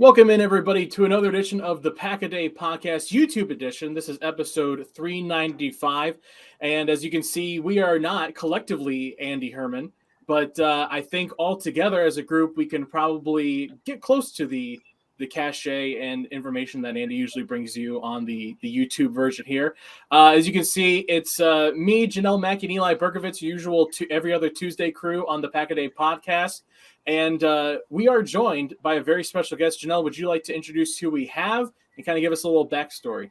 Welcome in, everybody, to another edition of the Pack-A-Day Podcast YouTube edition. This is episode 395. And as you can see, we are not collectively Andy Herman, but I think all together as a group, we can probably get close to the cachet and information that Andy usually brings you on the YouTube version here. As you can see, it's me, Jenelle Mackie, and Eli Berkovits, usual to every other Tuesday crew on the Pack-A-Day Podcast. And we are joined by a very special guest. Jenelle, would you like to introduce who we have and kind of give us a little backstory?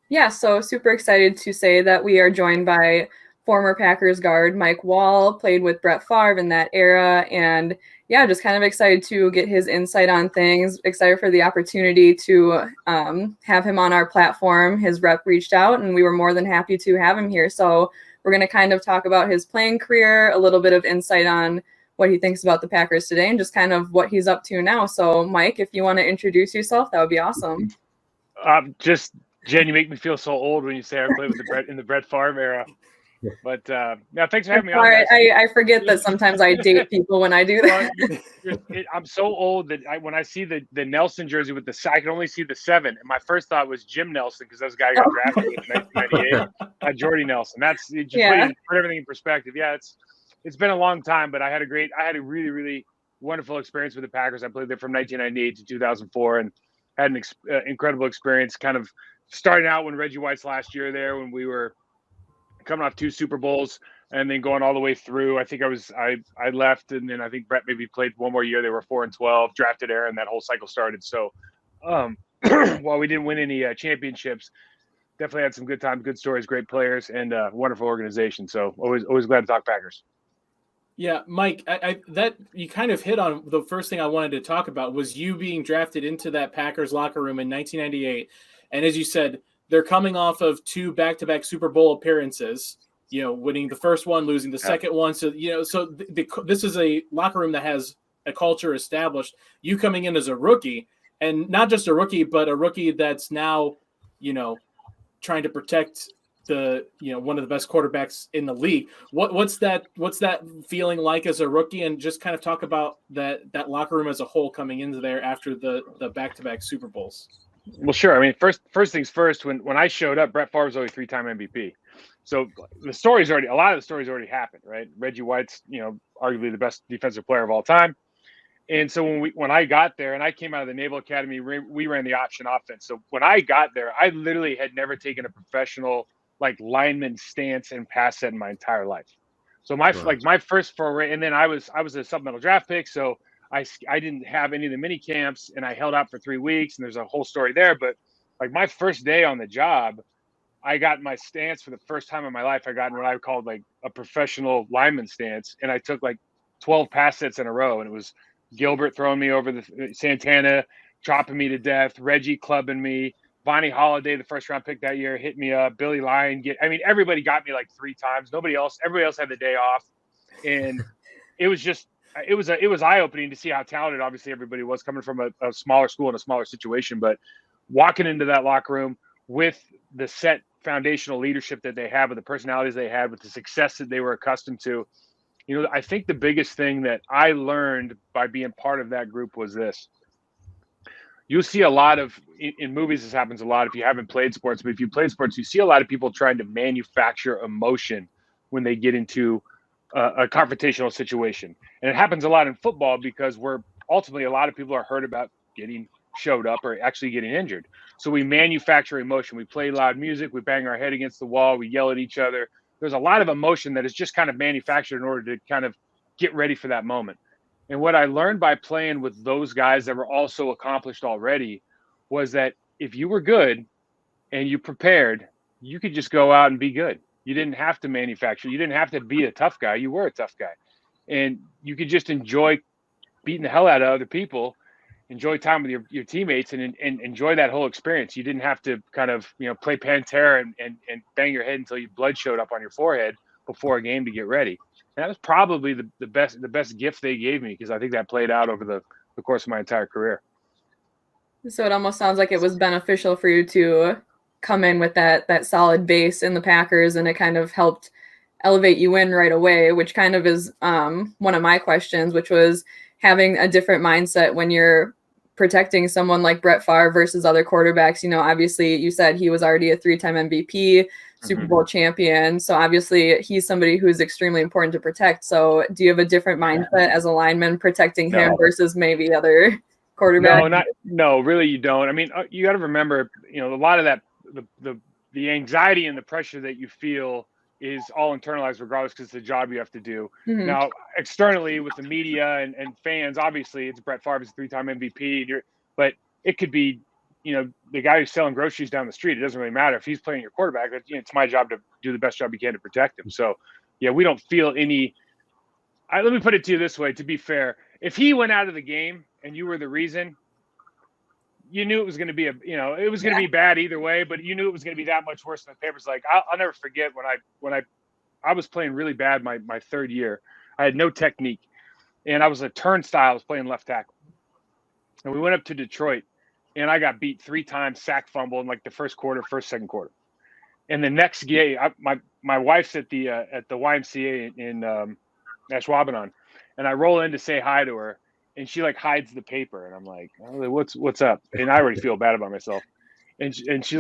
Yeah, so super excited to say that we are joined by former Packers guard Mike Wahle, played with Brett Favre in that era. And yeah, just kind of excited to get his insight on things, excited for the opportunity to have him on our platform. His rep reached out and we were more than happy to have him here. So we're going to kind of talk about his playing career, a little bit of insight on what he thinks about the Packers today and just kind of what he's up to now. So Mike, if you want to introduce yourself, that would be awesome. Jen, you make me feel so old when you say I played with in the Brett Favre era. But yeah, thanks for having me on. I forget that sometimes I date people when I do that. I'm so old that when I see the Nelson jersey with I can only see the 7. And my first thought was Jim Nelson because that was the guy who got drafted in 1998. Jordy Nelson. That's put everything in perspective. Yeah, it's been a long time, but I had a really, really wonderful experience with the Packers. I played there from 1998 to 2004 and had an incredible experience kind of starting out when Reggie White's last year there when we were coming off 2 Super Bowls and then going all the way through. I think I left and then I think Brett maybe played one more year. They were 4-12, drafted Aaron, that whole cycle started. So while we didn't win any championships, definitely had some good times, good stories, great players, and wonderful organization. So always glad to talk Packers. Yeah, Mike, that you kind of hit on the first thing I wanted to talk about was you being drafted into that Packers locker room in 1998. And as you said, they're coming off of 2 back-to-back Super Bowl appearances, winning the first one, losing the second one. So, this is a locker room that has a culture established. You coming in as a rookie, and not just a rookie, but a rookie that's now, trying to protect one of the best quarterbacks in the league. What's that feeling like as a rookie, and just kind of talk about that locker room as a whole coming into there after the back-to-back Super Bowls? Well, sure. I mean, first things first, when I showed up, Brett Favre was only 3-time MVP. So a lot of the stories already happened, right? Reggie White's, arguably the best defensive player of all time. And so when I got there and I came out of the Naval Academy, we ran the option offense. So when I got there, I literally had never taken a professional lineman stance and pass set in my entire life. So my first foray, and then I was a supplemental draft pick, so I didn't have any of the mini camps, and I held out for 3 weeks, and there's a whole story there. But my first day on the job, I got my stance for the first time in my life. I got in what I called a professional lineman stance, and I took 12 pass sets in a row, and it was Gilbert throwing me over the Santana, chopping me to death, Reggie clubbing me, Vonnie Holiday, the first round pick that year, hit me up. Billy Lyon, everybody got me 3 times. Everybody else had the day off, and it was eye-opening to see how talented obviously everybody was coming from a smaller school and a smaller situation. But walking into that locker room with the set foundational leadership that they have, with the personalities they had, with the success that they were accustomed to, I think the biggest thing that I learned by being part of that group was this. You'll see a lot of, in movies, this happens a lot if you haven't played sports, but if you played sports, you see a lot of people trying to manufacture emotion when they get into a confrontational situation. And it happens a lot in football because ultimately a lot of people are hurt about getting showed up or actually getting injured. So we manufacture emotion. We play loud music. We bang our head against the wall. We yell at each other. There's a lot of emotion that is just kind of manufactured in order to kind of get ready for that moment. And what I learned by playing with those guys that were also accomplished already was that if you were good and you prepared, you could just go out and be good. You didn't have to manufacture. You didn't have to be a tough guy. You were a tough guy. And you could just enjoy beating the hell out of other people, enjoy time with your teammates, and enjoy that whole experience. You didn't have to kind of, play Pantera and bang your head until your blood showed up on your forehead before a game to get ready. And that was probably the best gift they gave me, because I think that played out over the course of my entire career. So it almost sounds like it was beneficial for you to come in with that solid base in the Packers, and it kind of helped elevate you in right away, which kind of is one of my questions, which was having a different mindset when you're protecting someone like Brett Favre versus other quarterbacks. Obviously you said he was already a 3-time MVP, Super Bowl champion. So obviously he's somebody who's extremely important to protect. So do you have a different mindset as a lineman protecting him versus maybe other quarterbacks? No, really you don't. I mean, you got to remember, a lot of that, the anxiety and the pressure that you feel is all internalized regardless, because it's a job you have to do. Mm-hmm. Now, externally with the media and fans, obviously it's Brett Favre, is a 3-time MVP, but it could be, the guy who's selling groceries down the street. It doesn't really matter if he's playing your quarterback. It's my job to do the best job you can to protect him. So yeah, we don't feel any. Let me put it to you this way, to be fair. If he went out of the game and you were the reason, you knew it was going to be it was going to be bad either way, but you knew it was going to be that much worse than the papers. Like I'll never forget when I was playing really bad my third year. I had no technique, and I was a turnstile. I was playing left tackle, and we went up to Detroit, and I got beat 3 times, sack, fumble in like the first, second quarter. And the next game, my wife's at the YMCA in Ashwaubenon, and I roll in to say hi to her, and she like hides the paper, and I'm like, oh, what's up? And I already feel bad about myself. And she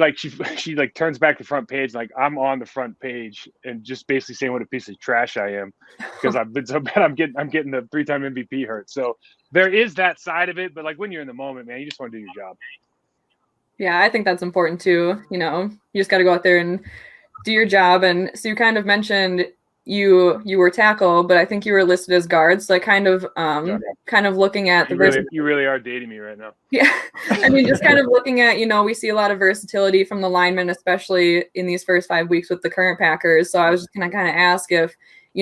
turns back the front page, like I'm on the front page, and just basically saying what a piece of trash I am because I've been so bad. I'm getting the 3-time MVP hurt. So there is that side of it, but like when you're in the moment, man, you just want to do your job. Yeah, I think that's important too. You just got to go out there and do your job. And so you kind of mentioned you were tackle, but I think you were listed as guard. So kind of looking at you really are dating me right now. Yeah. I mean, just kind of looking at, we see a lot of versatility from the linemen, especially in these first 5 weeks with the current Packers. So I was just going to kind of ask if,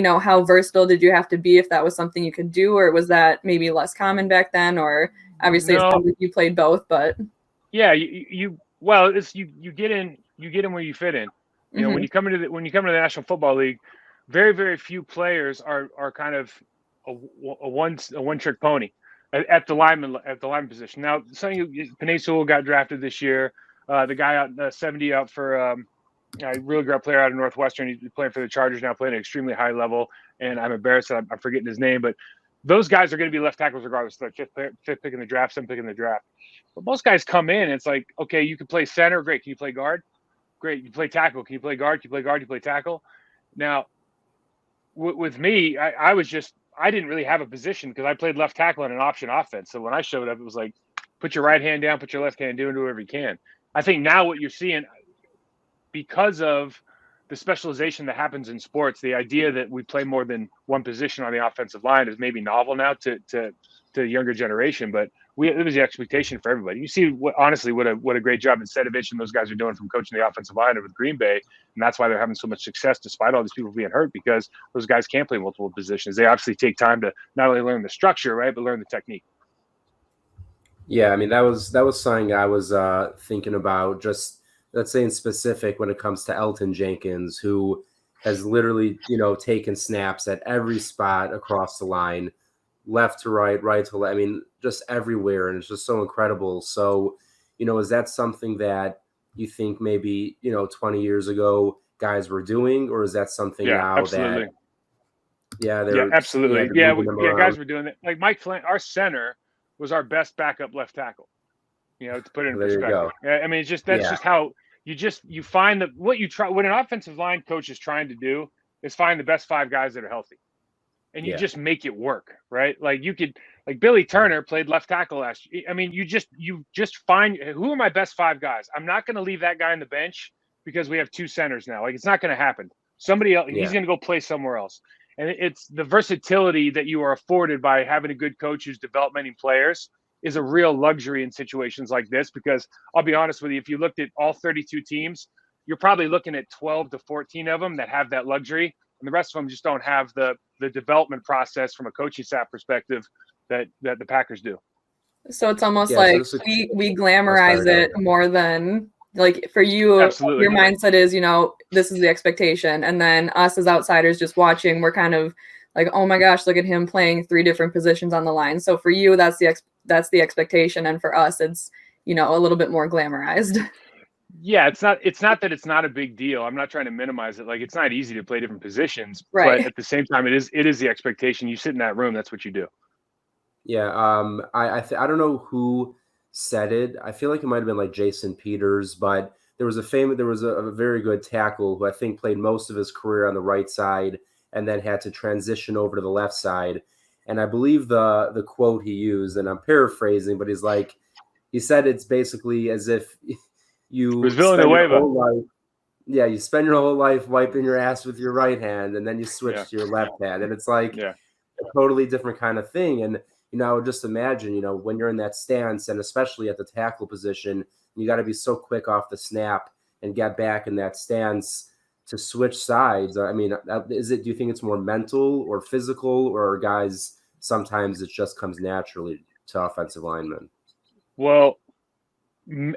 how versatile did you have to be, if that was something you could do, or was that maybe less common back then? Or obviously it sounds like you played both, but yeah, you get in where you fit in. When you come into the National Football League, very, very few players are kind of a one-trick pony at the lineman position. Now, Penei Sewell got drafted this year. The guy out 70 out for a really great player out of Northwestern. He's playing for the Chargers now, playing at an extremely high level. And I'm embarrassed that I'm forgetting his name, but those guys are going to be left tackles regardless. They're fifth pick in the draft, 7th pick in the draft. But most guys come in, and it's like, okay, you can play center, great. Can you play guard? Great. You play tackle. Can you play guard? Can you play guard? You play tackle? Now, with me, I didn't really have a position because I played left tackle in an option offense. So when I showed up, it was like, put your right hand down, put your left hand down, do whatever you can. I think now what you're seeing, because of the specialization that happens in sports, the idea that we play more than one position on the offensive line is maybe novel now to the younger generation, but it was the expectation for everybody. You see what a great job Insteadovich and those guys are doing from coaching the offensive line with Green Bay, and that's why they're having so much success despite all these people being hurt, because those guys can play multiple positions. They obviously take time to not only learn the structure, right, but learn the technique. Yeah, I mean that was something I was thinking about. Just let's say in specific when it comes to Elton Jenkins, who has literally taken snaps at every spot across the line, left to right, right to left. I mean, just everywhere, and it's just so incredible. So, is that something that you think maybe 20 years ago guys were doing, or is that something now absolutely. Absolutely, guys were doing it. Like Mike Flynn, our center was our best backup left tackle. To put it in perspective. I mean, it's just just how you find what an offensive line coach is trying to do is find the best 5 guys that are healthy. And you just make it work, right? Like you could, like Billy Turner played left tackle last year. I mean, you just find who are my best 5 guys. I'm not going to leave that guy on the bench because we have 2 centers now. Like it's not going to happen. Somebody else, he's going to go play somewhere else. And it's the versatility that you are afforded by having a good coach who's developmenting players is a real luxury in situations like this. Because I'll be honest with you, if you looked at all 32 teams, you're probably looking at 12 to 14 of them that have that luxury. And the rest of them just don't have the development process from a coaching staff perspective that the Packers do. So it's almost like we glamorize it more than, like, for you, absolutely. Your mindset is, this is the expectation. And then us as outsiders just watching, we're kind of like, oh my gosh, look at him playing 3 different positions on the line. So for you, that's the expectation. And for us, it's, a little bit more glamorized. Yeah, it's not that it's not a big deal. I'm not trying to minimize it. Like, it's not easy to play different positions, right. But at the same time, it is the expectation. You sit in that room, that's what you do. Yeah, I don't know who said it. I feel like it might have been like Jason Peters, but there was a very good tackle who I think played most of his career on the right side and then had to transition over to the left side. And I believe the quote he used, and I'm paraphrasing, but he said it's basically as if you spend your whole life. Yeah, you spend your whole life wiping your ass with your right hand, and then you switch to your left hand, and it's like a totally different kind of thing. And I would just imagine, when you're in that stance, and especially at the tackle position, you got to be so quick off the snap and get back in that stance to switch sides. I mean, do you think it's more mental or physical, or guys sometimes it just comes naturally to offensive linemen? Well,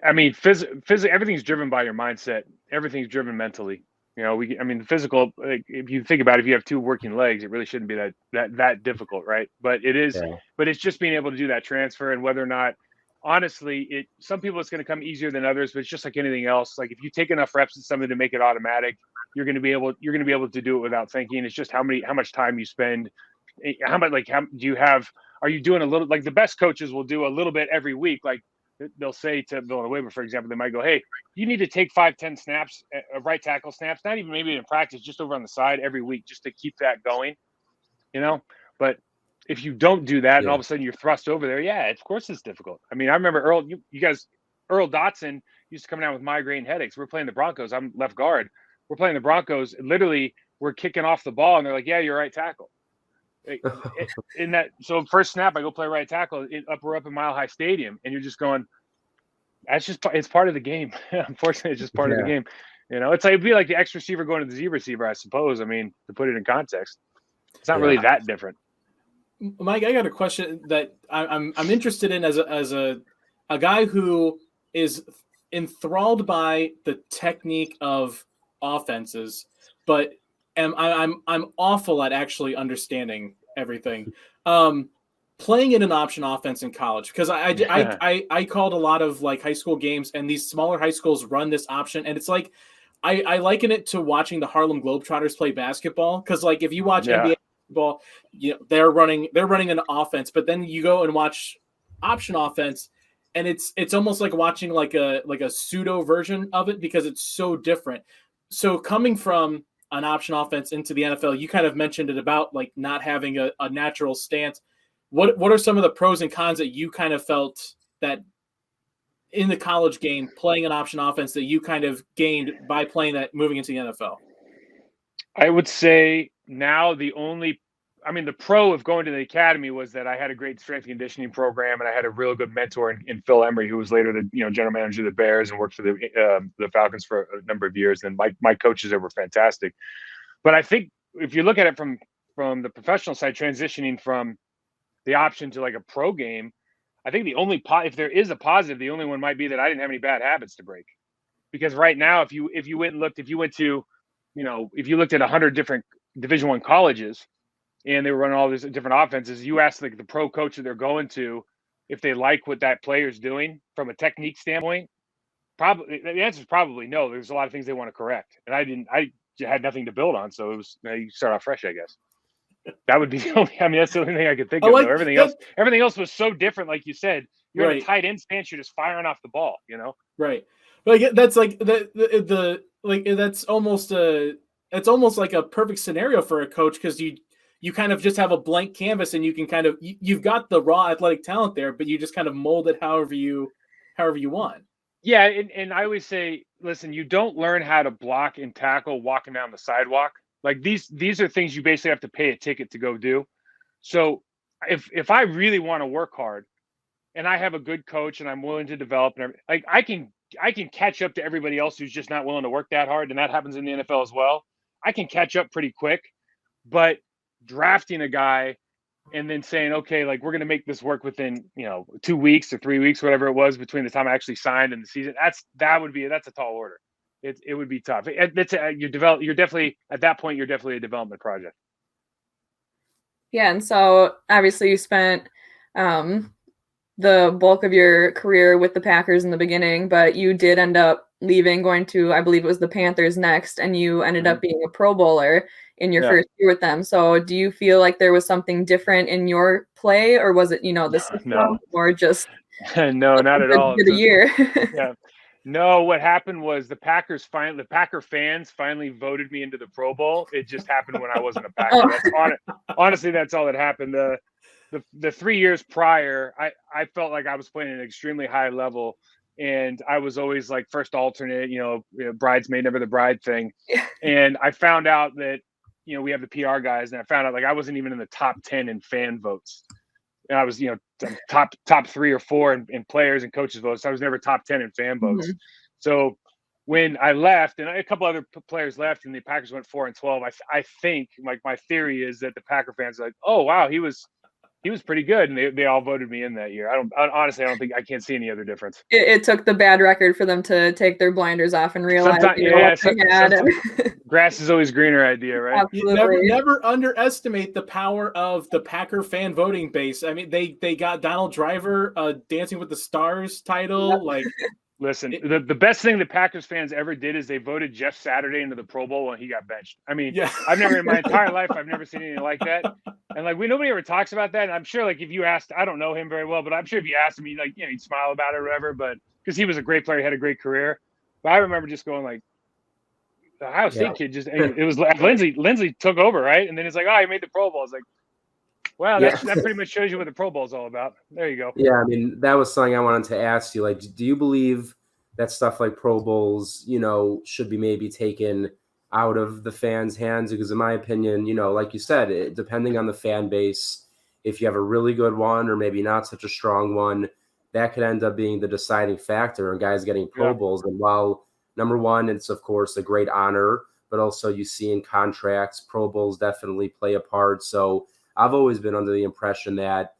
I mean, everything's driven by your mindset. Everything's driven mentally. The physical, like, if you think about it, if you have two working legs, it really shouldn't be that difficult, right? But it is. Yeah. But it's just being able to do that transfer, and whether or not, honestly, some people it's going to come easier than others. But it's just like anything else. Like if you take enough reps at something to make it automatic, you're going to be able to do it without thinking. It's just how much time you spend. How do you have? Are you doing a little? Like the best coaches will do a little bit every week. Like they'll say to Villanueva, for example, they might go, "Hey, you need to take 5-10 snaps, right tackle snaps, not even maybe in practice, just over on the side every week, just to keep that going." But if you don't do that, and all of a sudden you're thrust over there, of course it's difficult. I mean, I remember Earl Dotson used to come down with migraine headaches. We're playing the Broncos. I'm left guard. We're playing the Broncos. Literally, we're kicking off the ball, and they're like, "Yeah, you're right tackle." So first snap, I go play right tackle. We're up in Mile High Stadium, and you're just going. It's part of the game. Unfortunately, it's just part of the game. It'd be like the X receiver going to the Z receiver, I suppose. I mean, to put it in context, it's not really that different. Mike, I got a question that I'm interested in as a guy who is enthralled by the technique of offenses, but I'm awful at actually understanding everything. Playing in an option offense in college, because I called a lot of like high school games, and these smaller high schools run this option, and it's like I liken it to watching the Harlem Globetrotters play basketball, because like if you watch NBA basketball, they're running an offense, but then you go and watch option offense, and it's almost like watching like a pseudo version of it, because it's so different. So coming from an option offense into the NFL, you kind of mentioned it about like not having a natural stance. What are some of the pros and cons that you kind of felt that in the college game, playing an option offense, that you kind of gained by playing that moving into the NFL? I would say now the pro of going to the academy was that I had a great strength and conditioning program, and I had a real good mentor in Phil Emery, who was later the general manager of the Bears and worked for the Falcons for a number of years. And my coaches there were fantastic. But I think if you look at it from the professional side, transitioning from the option to like a pro game, I think the only if there is a positive, the only one might be that I didn't have any bad habits to break. Because right now, if you looked at 100 different Division I colleges, and they were running all these different offenses, you ask like the pro coach that they're going to if they like what that player's doing from a technique standpoint. Probably the answer is probably no. There's a lot of things they want to correct, and I had nothing to build on, so it was you start off fresh, I guess. That would be the only. I mean, that's the only thing I could think of. Though. Everything else was so different. Like you said, you're in a tight end stance. You're just firing off the ball. Right. Like that's like that's almost like a perfect scenario for a coach, because you kind of just have a blank canvas, and you can kind of you've got the raw athletic talent there, but you just kind of mold it however you want. Yeah, and I always say, listen, you don't learn how to block and tackle walking down the sidewalk. Like these are things you basically have to pay a ticket to go do. So if I really want to work hard, and I have a good coach, and I'm willing to develop, and like I can catch up to everybody else who's just not willing to work that hard, and that happens in the NFL as well. I can catch up pretty quick, but drafting a guy and then saying, okay, like we're going to make this work within 2 weeks or 3 weeks, whatever it was between the time I actually signed and the season, that's a tall order. It would be tough. You're definitely at that point. You're definitely a development project. Yeah, and so obviously you spent the bulk of your career with the Packers in the beginning, but you did end up leaving, going to, I believe it was the Panthers next, and you ended up being a Pro Bowler in your first year with them. So do you feel like there was something different in your play, or was it, the system, or just No, not at all. Good a year. Yeah. No, what happened was the Packer fans finally voted me into the Pro Bowl. It just happened when I wasn't a Packer. Honestly, that's all that happened. The 3 years prior, I felt like I was playing at an extremely high level, and I was always like first alternate, bridesmaid, never the bride thing. Yeah. And I found out that, we have the PR guys, and I found out like I wasn't even in the top 10 in fan votes. And I was, top 3 or 4 in players and coaches votes. So I was never top 10 in fan votes. Mhm. So when I left, and a couple other players left, and the Packers went 4-12, I think, like, my theory is that the Packer fans are like, oh wow, he was pretty good, and they all voted me in that year. Honestly, I can't see any other difference. It took the bad record for them to take their blinders off and realize what they had. Grass is always greener idea, right? Absolutely. You never underestimate the power of the Packer fan voting base. I mean, they got Donald Driver Dancing with the Stars title. Yep. Like, listen, the best thing the Packers fans ever did is they voted Jeff Saturday into the Pro Bowl when he got benched. I mean, yeah. I've never in my entire life, I've never seen anything like that. And like, nobody ever talks about that. And I'm sure, like, if you asked, I don't know him very well, but I'm sure if you asked him, he'd smile about it or whatever. But because he was a great player, he had a great career. But I remember just going like, the Ohio State kid it was Lindsey took over, right? And then it's like, oh, he made the Pro Bowl. It's like, wow, that pretty much shows you what the Pro Bowl is all about. There you go. Yeah, I mean, that was something I wanted to ask you. Like, do you believe that stuff like Pro Bowls, should be maybe taken out of the fans' hands? Because in my opinion, like you said, depending on the fan base, if you have a really good one or maybe not such a strong one, that could end up being the deciding factor in guys getting Pro Bowls. And while number one, it's of course a great honor, but also you see in contracts, Pro Bowls definitely play a part. So I've always been under the impression that,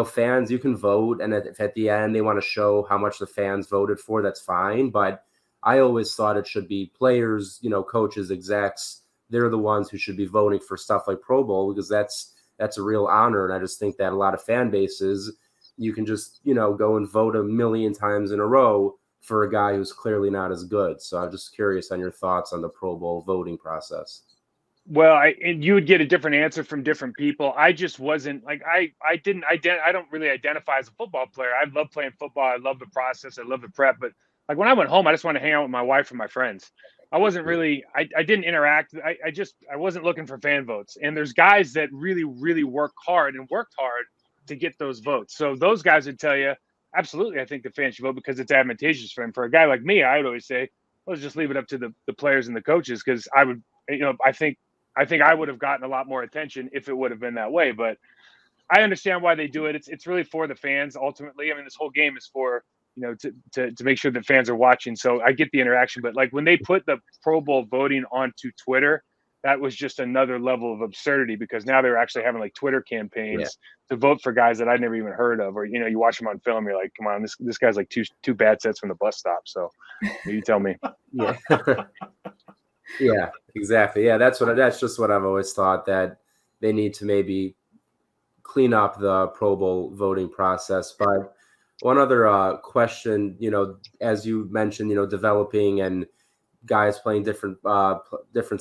fans, you can vote, and if at the end they want to show how much the fans voted for, that's fine. But I always thought it should be players, coaches, execs. They're the ones who should be voting for stuff like Pro Bowl, because that's a real honor. And I just think that a lot of fan bases, you can just, go and vote a million times in a row for a guy who's clearly not as good. So I'm just curious on your thoughts on the Pro Bowl voting process. Well, and you would get a different answer from different people. I just wasn't like, I don't really identify as a football player. I love playing football. I love the process. I love the prep. But like when I went home, I just wanted to hang out with my wife and my friends. I wasn't really, I didn't interact. I wasn't looking for fan votes. And there's guys that really, really worked hard to get those votes. So those guys would tell you, absolutely, I think the fans should vote because it's advantageous for them. For a guy like me, I would always say, let's just leave it up to the players and the coaches, because I would, I think I would have gotten a lot more attention if it would have been that way. But I understand why they do it. It's really for the fans ultimately. I mean, this whole game is for, to make sure that fans are watching. So I get the interaction. But like when they put the Pro Bowl voting onto Twitter, that was just another level of absurdity, because now they're actually having like Twitter campaigns to vote for guys that I'd never even heard of. Or, you watch them on film, you're like, come on, this guy's like two bad sets from the bus stop. So you tell me. Yeah. Yeah, exactly. Yeah, that's just what I've always thought, that they need to maybe clean up the Pro Bowl voting process. But one other question, as you mentioned, developing and guys playing different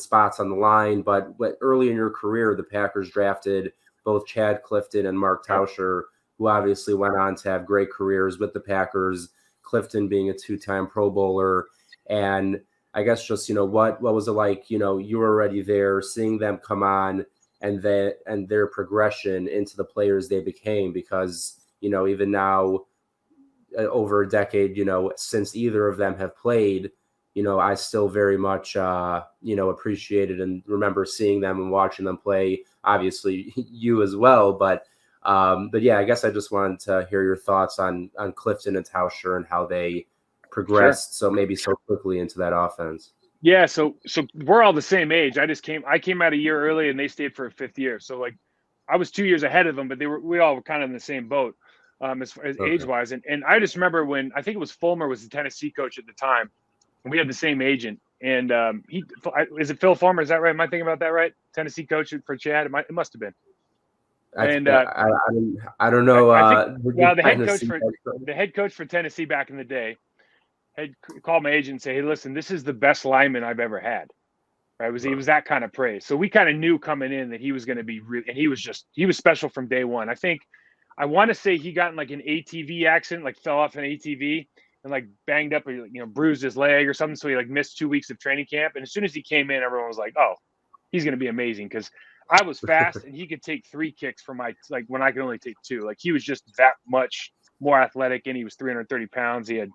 spots on the line. But early in your career, the Packers drafted both Chad Clifton and Mark Tauscher, who obviously went on to have great careers with the Packers. Clifton being a 2-time Pro Bowler. And I guess just, what was it like, you were already there, seeing them come on and their progression into the players they became, because, even now over a decade, since either of them have played, I still very much, appreciated and remember seeing them and watching them play, obviously you as well. But yeah, I guess I just wanted to hear your thoughts on Clifton and Tauscher and how they progressed so quickly into that offense. Yeah, so we're all the same age. I came out a year early and they stayed for a 5th year. So like I was 2 years ahead of them, but we all were kind of in the same boat as age wise. And I just remember when, I think it was Fulmer was the Tennessee coach at the time, and we had the same agent. And is it Phil Fulmer? Is that right? Am I thinking about that right? Tennessee coach for Chad? It must have been. I don't know. The head coach for Tennessee back in the day had called my agent and say, hey, listen, this is the best lineman I've ever had. Right? He was that kind of praise. So we kind of knew coming in that he was going to be really, and he was special from day one. I think I want to say he got in like an ATV accident, like fell off an ATV and like banged up or, bruised his leg or something. So he like missed 2 weeks of training camp. And as soon as he came in, everyone was like, oh, he's going to be amazing. Because I was fast and he could take 3 kicks from when I could only take 2. Like he was just that much more athletic and he was 330 pounds. He had,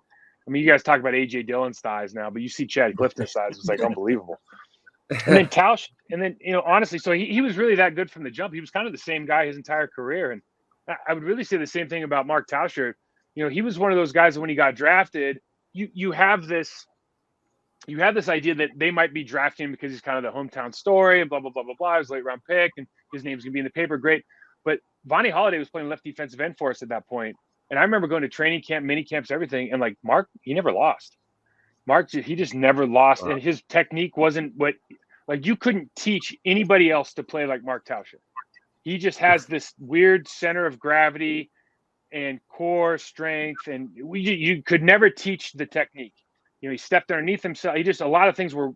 you guys talk about AJ Dillon's size now, but you see Chad Clifton's size. It's like unbelievable. And then Tausch, and then, honestly, so he was really that good from the jump. He was kind of the same guy his entire career. And I would really say the same thing about Mark Tauscher. He was one of those guys that when he got drafted, you have this idea that they might be drafting him because he's kind of the hometown story and blah, blah, blah, blah, blah. He was a late round pick and his name's going to be in the paper. Great. But Vonnie Holliday was playing left defensive end for us at that point. And I remember going to training camp, mini camps, everything. And like Mark, he never lost. Mark, he just never lost. Wow. And his technique wasn't you couldn't teach anybody else to play like Mark Tauscher. He just has this weird center of gravity and core strength. And you could never teach the technique. He stepped underneath himself. A lot of things were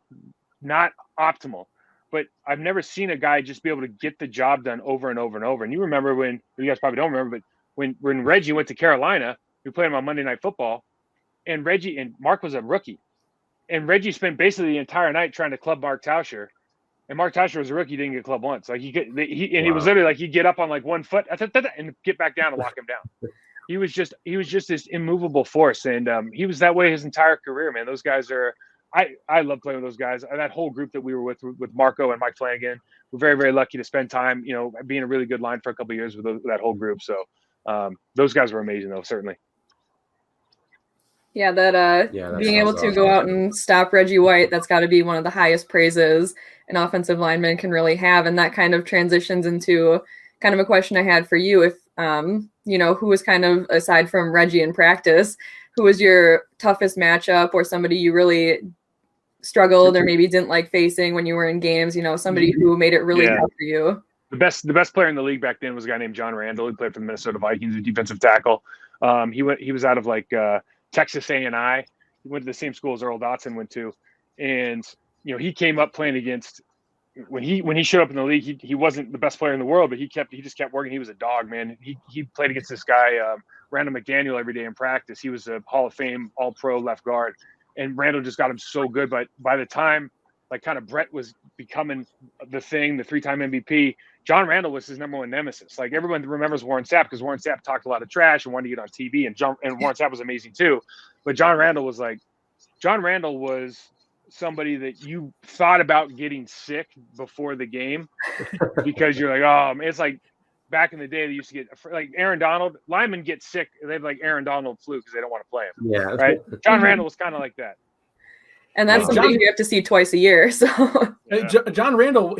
not optimal. But I've never seen a guy just be able to get the job done over and over and over. And you remember you guys probably don't remember, but when Reggie went to Carolina, we played him on Monday Night Football, and Reggie and Mark was a rookie. And Reggie spent basically the entire night trying to club Mark Tauscher. And Mark Tauscher was a rookie, didn't get clubbed once. Like he was literally like he'd get up on like 1 foot and get back down and lock him down. He was just this immovable force, and he was that way his entire career, man. Those guys are I love playing with those guys. That whole group that we were with Marco and Mike Flanagan, we're very, very lucky to spend time, being a really good line for a couple of years with that whole group. So those guys were amazing, though, certainly. Yeah, being able to go out and stop Reggie White, that's got to be one of the highest praises an offensive lineman can really have. And that kind of transitions into kind of a question I had for you. If, who was kind of, aside from Reggie in practice, who was your toughest matchup or somebody you really struggled or maybe didn't like facing when you were in games, somebody who made it really tough for you? The best player in the league back then was a guy named John Randall. He played for the Minnesota Vikings, a defensive tackle. He was out of Texas A&I. He went to the same school as Earl Dotson went to. And, he came up playing against when he showed up in the league, he wasn't the best player in the world, but he just kept working. He was a dog, man. He played against this guy, Randall McDaniel, every day in practice. He was a Hall of Fame All-Pro left guard. And Randall just got him so good. But by the time kind of Brett was becoming the thing, the 3-time MVP, John Randall was his number one nemesis. Like everyone remembers Warren Sapp because Warren Sapp talked a lot of trash and wanted to get on TV, and Warren Sapp was amazing too. But John Randall was somebody that you thought about getting sick before the game because you're like, oh, man. It's like back in the day they used to get like Aaron Donald. Linemen get sick. They have like Aaron Donald flu because they don't want to play him. Yeah. Right. John Randall was kind of like that. And that's something you have to see twice a year. So John Randall,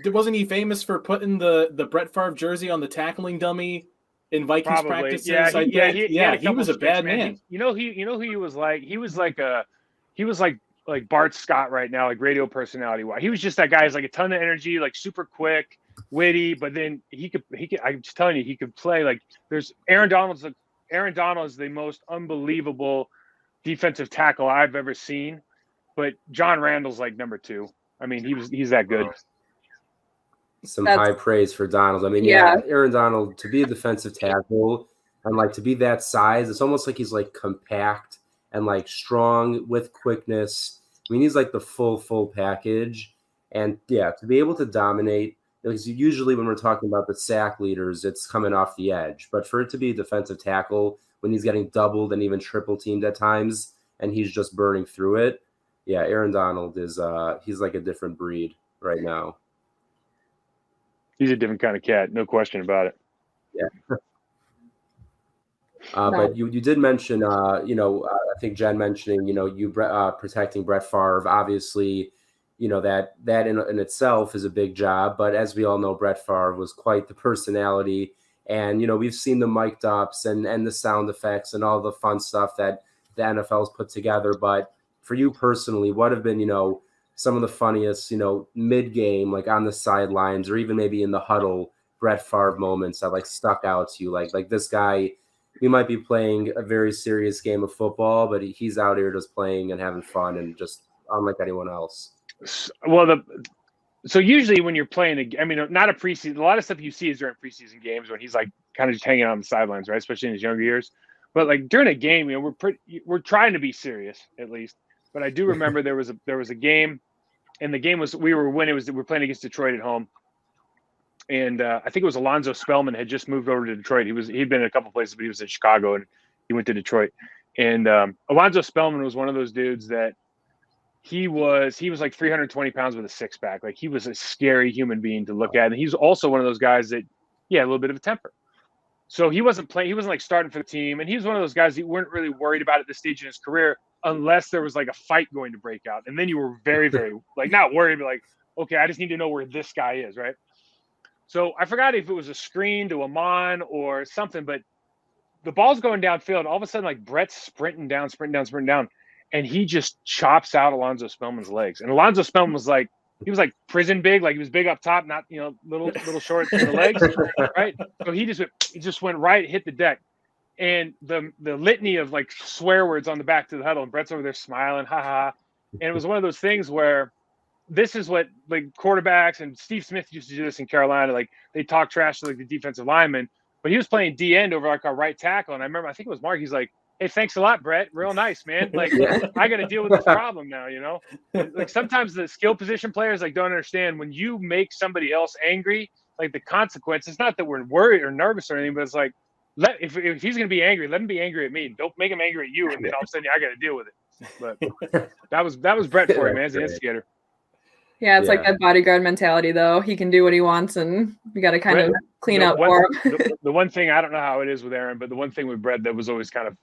wasn't he famous for putting the Brett Favre jersey on the tackling dummy in Vikings practices? He was a bad man. Who he was like? He was like Bart Scott right now, like radio personality. He was just that guy. He's like a ton of energy, like super quick, witty. But then he could. I'm just telling you, he could play. Like there's Aaron Donald is the most unbelievable defensive tackle I've ever seen. But John Randall's like number 2. I mean, he's that good. Some high praise for Donald. I mean, Aaron Donald, to be a defensive tackle and to be that size, it's almost like he's compact and strong with quickness. I mean, he's the full package. And to be able to dominate, because usually when we're talking about the sack leaders, it's coming off the edge. But for it to be a defensive tackle when he's getting doubled and even triple teamed at times, and he's just burning through it. Yeah, Aaron Donald is he's like a different breed right now. He's a different kind of cat, no question about it. Yeah. But you did mention, I think Jen mentioning, you protecting Brett Favre. Obviously, that in itself is a big job. But as we all know, Brett Favre was quite the personality. And, we've seen the mic'd ups and the sound effects and all the fun stuff that the NFL's put together. But for you personally, what have been, some of the funniest, mid-game, on the sidelines or even maybe in the huddle, Brett Favre moments that stuck out to you? Like this guy, we might be playing a very serious game of football, but he's out here just playing and having fun and just unlike anyone else. Well, So usually when you're playing, not a preseason, a lot of stuff you see is during preseason games when he's like kind of just hanging on the sidelines, right? Especially in his younger years. But like during a game, we're trying to be serious at least. But I do remember there was a game, and the game was we were playing against Detroit at home, and I think it was Alonzo Spellman had just moved over to Detroit. He'd been in a couple places, but he was in Chicago, and he went to Detroit. And Alonzo Spellman was one of those dudes that he was like 320 pounds with a six pack. Like he was a scary human being to look at, and he's also one of those guys that a little bit of a temper. So he wasn't playing. He wasn't like starting for the team, and he was one of those guys that you weren't really worried about at this stage in his career, unless there was like a fight going to break out, and then you were very, very like not worried, but like, okay, I just need to know where this guy is, right? So I forgot if it was a screen to Amon or something, but the ball's going downfield. All of a sudden, like Brett's sprinting down, and he just chops out Alonzo Spellman's legs. And Alonzo Spellman was like, he was like prison big, like he was big up top, not little short in the legs, right? So he just went right, hit the deck, and the litany of like swear words on the back to the huddle, and Brett's over there smiling, ha ha. And it was one of those things where this is what like quarterbacks, and Steve Smith used to do this in Carolina, like they talk trash to like the defensive lineman, but he was playing D end over like our right tackle, and I remember I think it was Mark. He's like, "Hey, thanks a lot, Brett. Real nice, man. Like, I got to deal with this problem now, Like sometimes the skill position players like don't understand when you make somebody else angry, like the consequence. It's not that we're worried or nervous or anything, but it's like, if he's gonna be angry, let him be angry at me. Don't make him angry at you, and then all of a sudden I got to deal with it. But that was Brett for you, man. As an instigator. Yeah, it's like that bodyguard mentality, though. He can do what he wants, and we got to kind of clean up for him. The one thing, I don't know how it is with Aaron, but the one thing with Brett that was always kind of,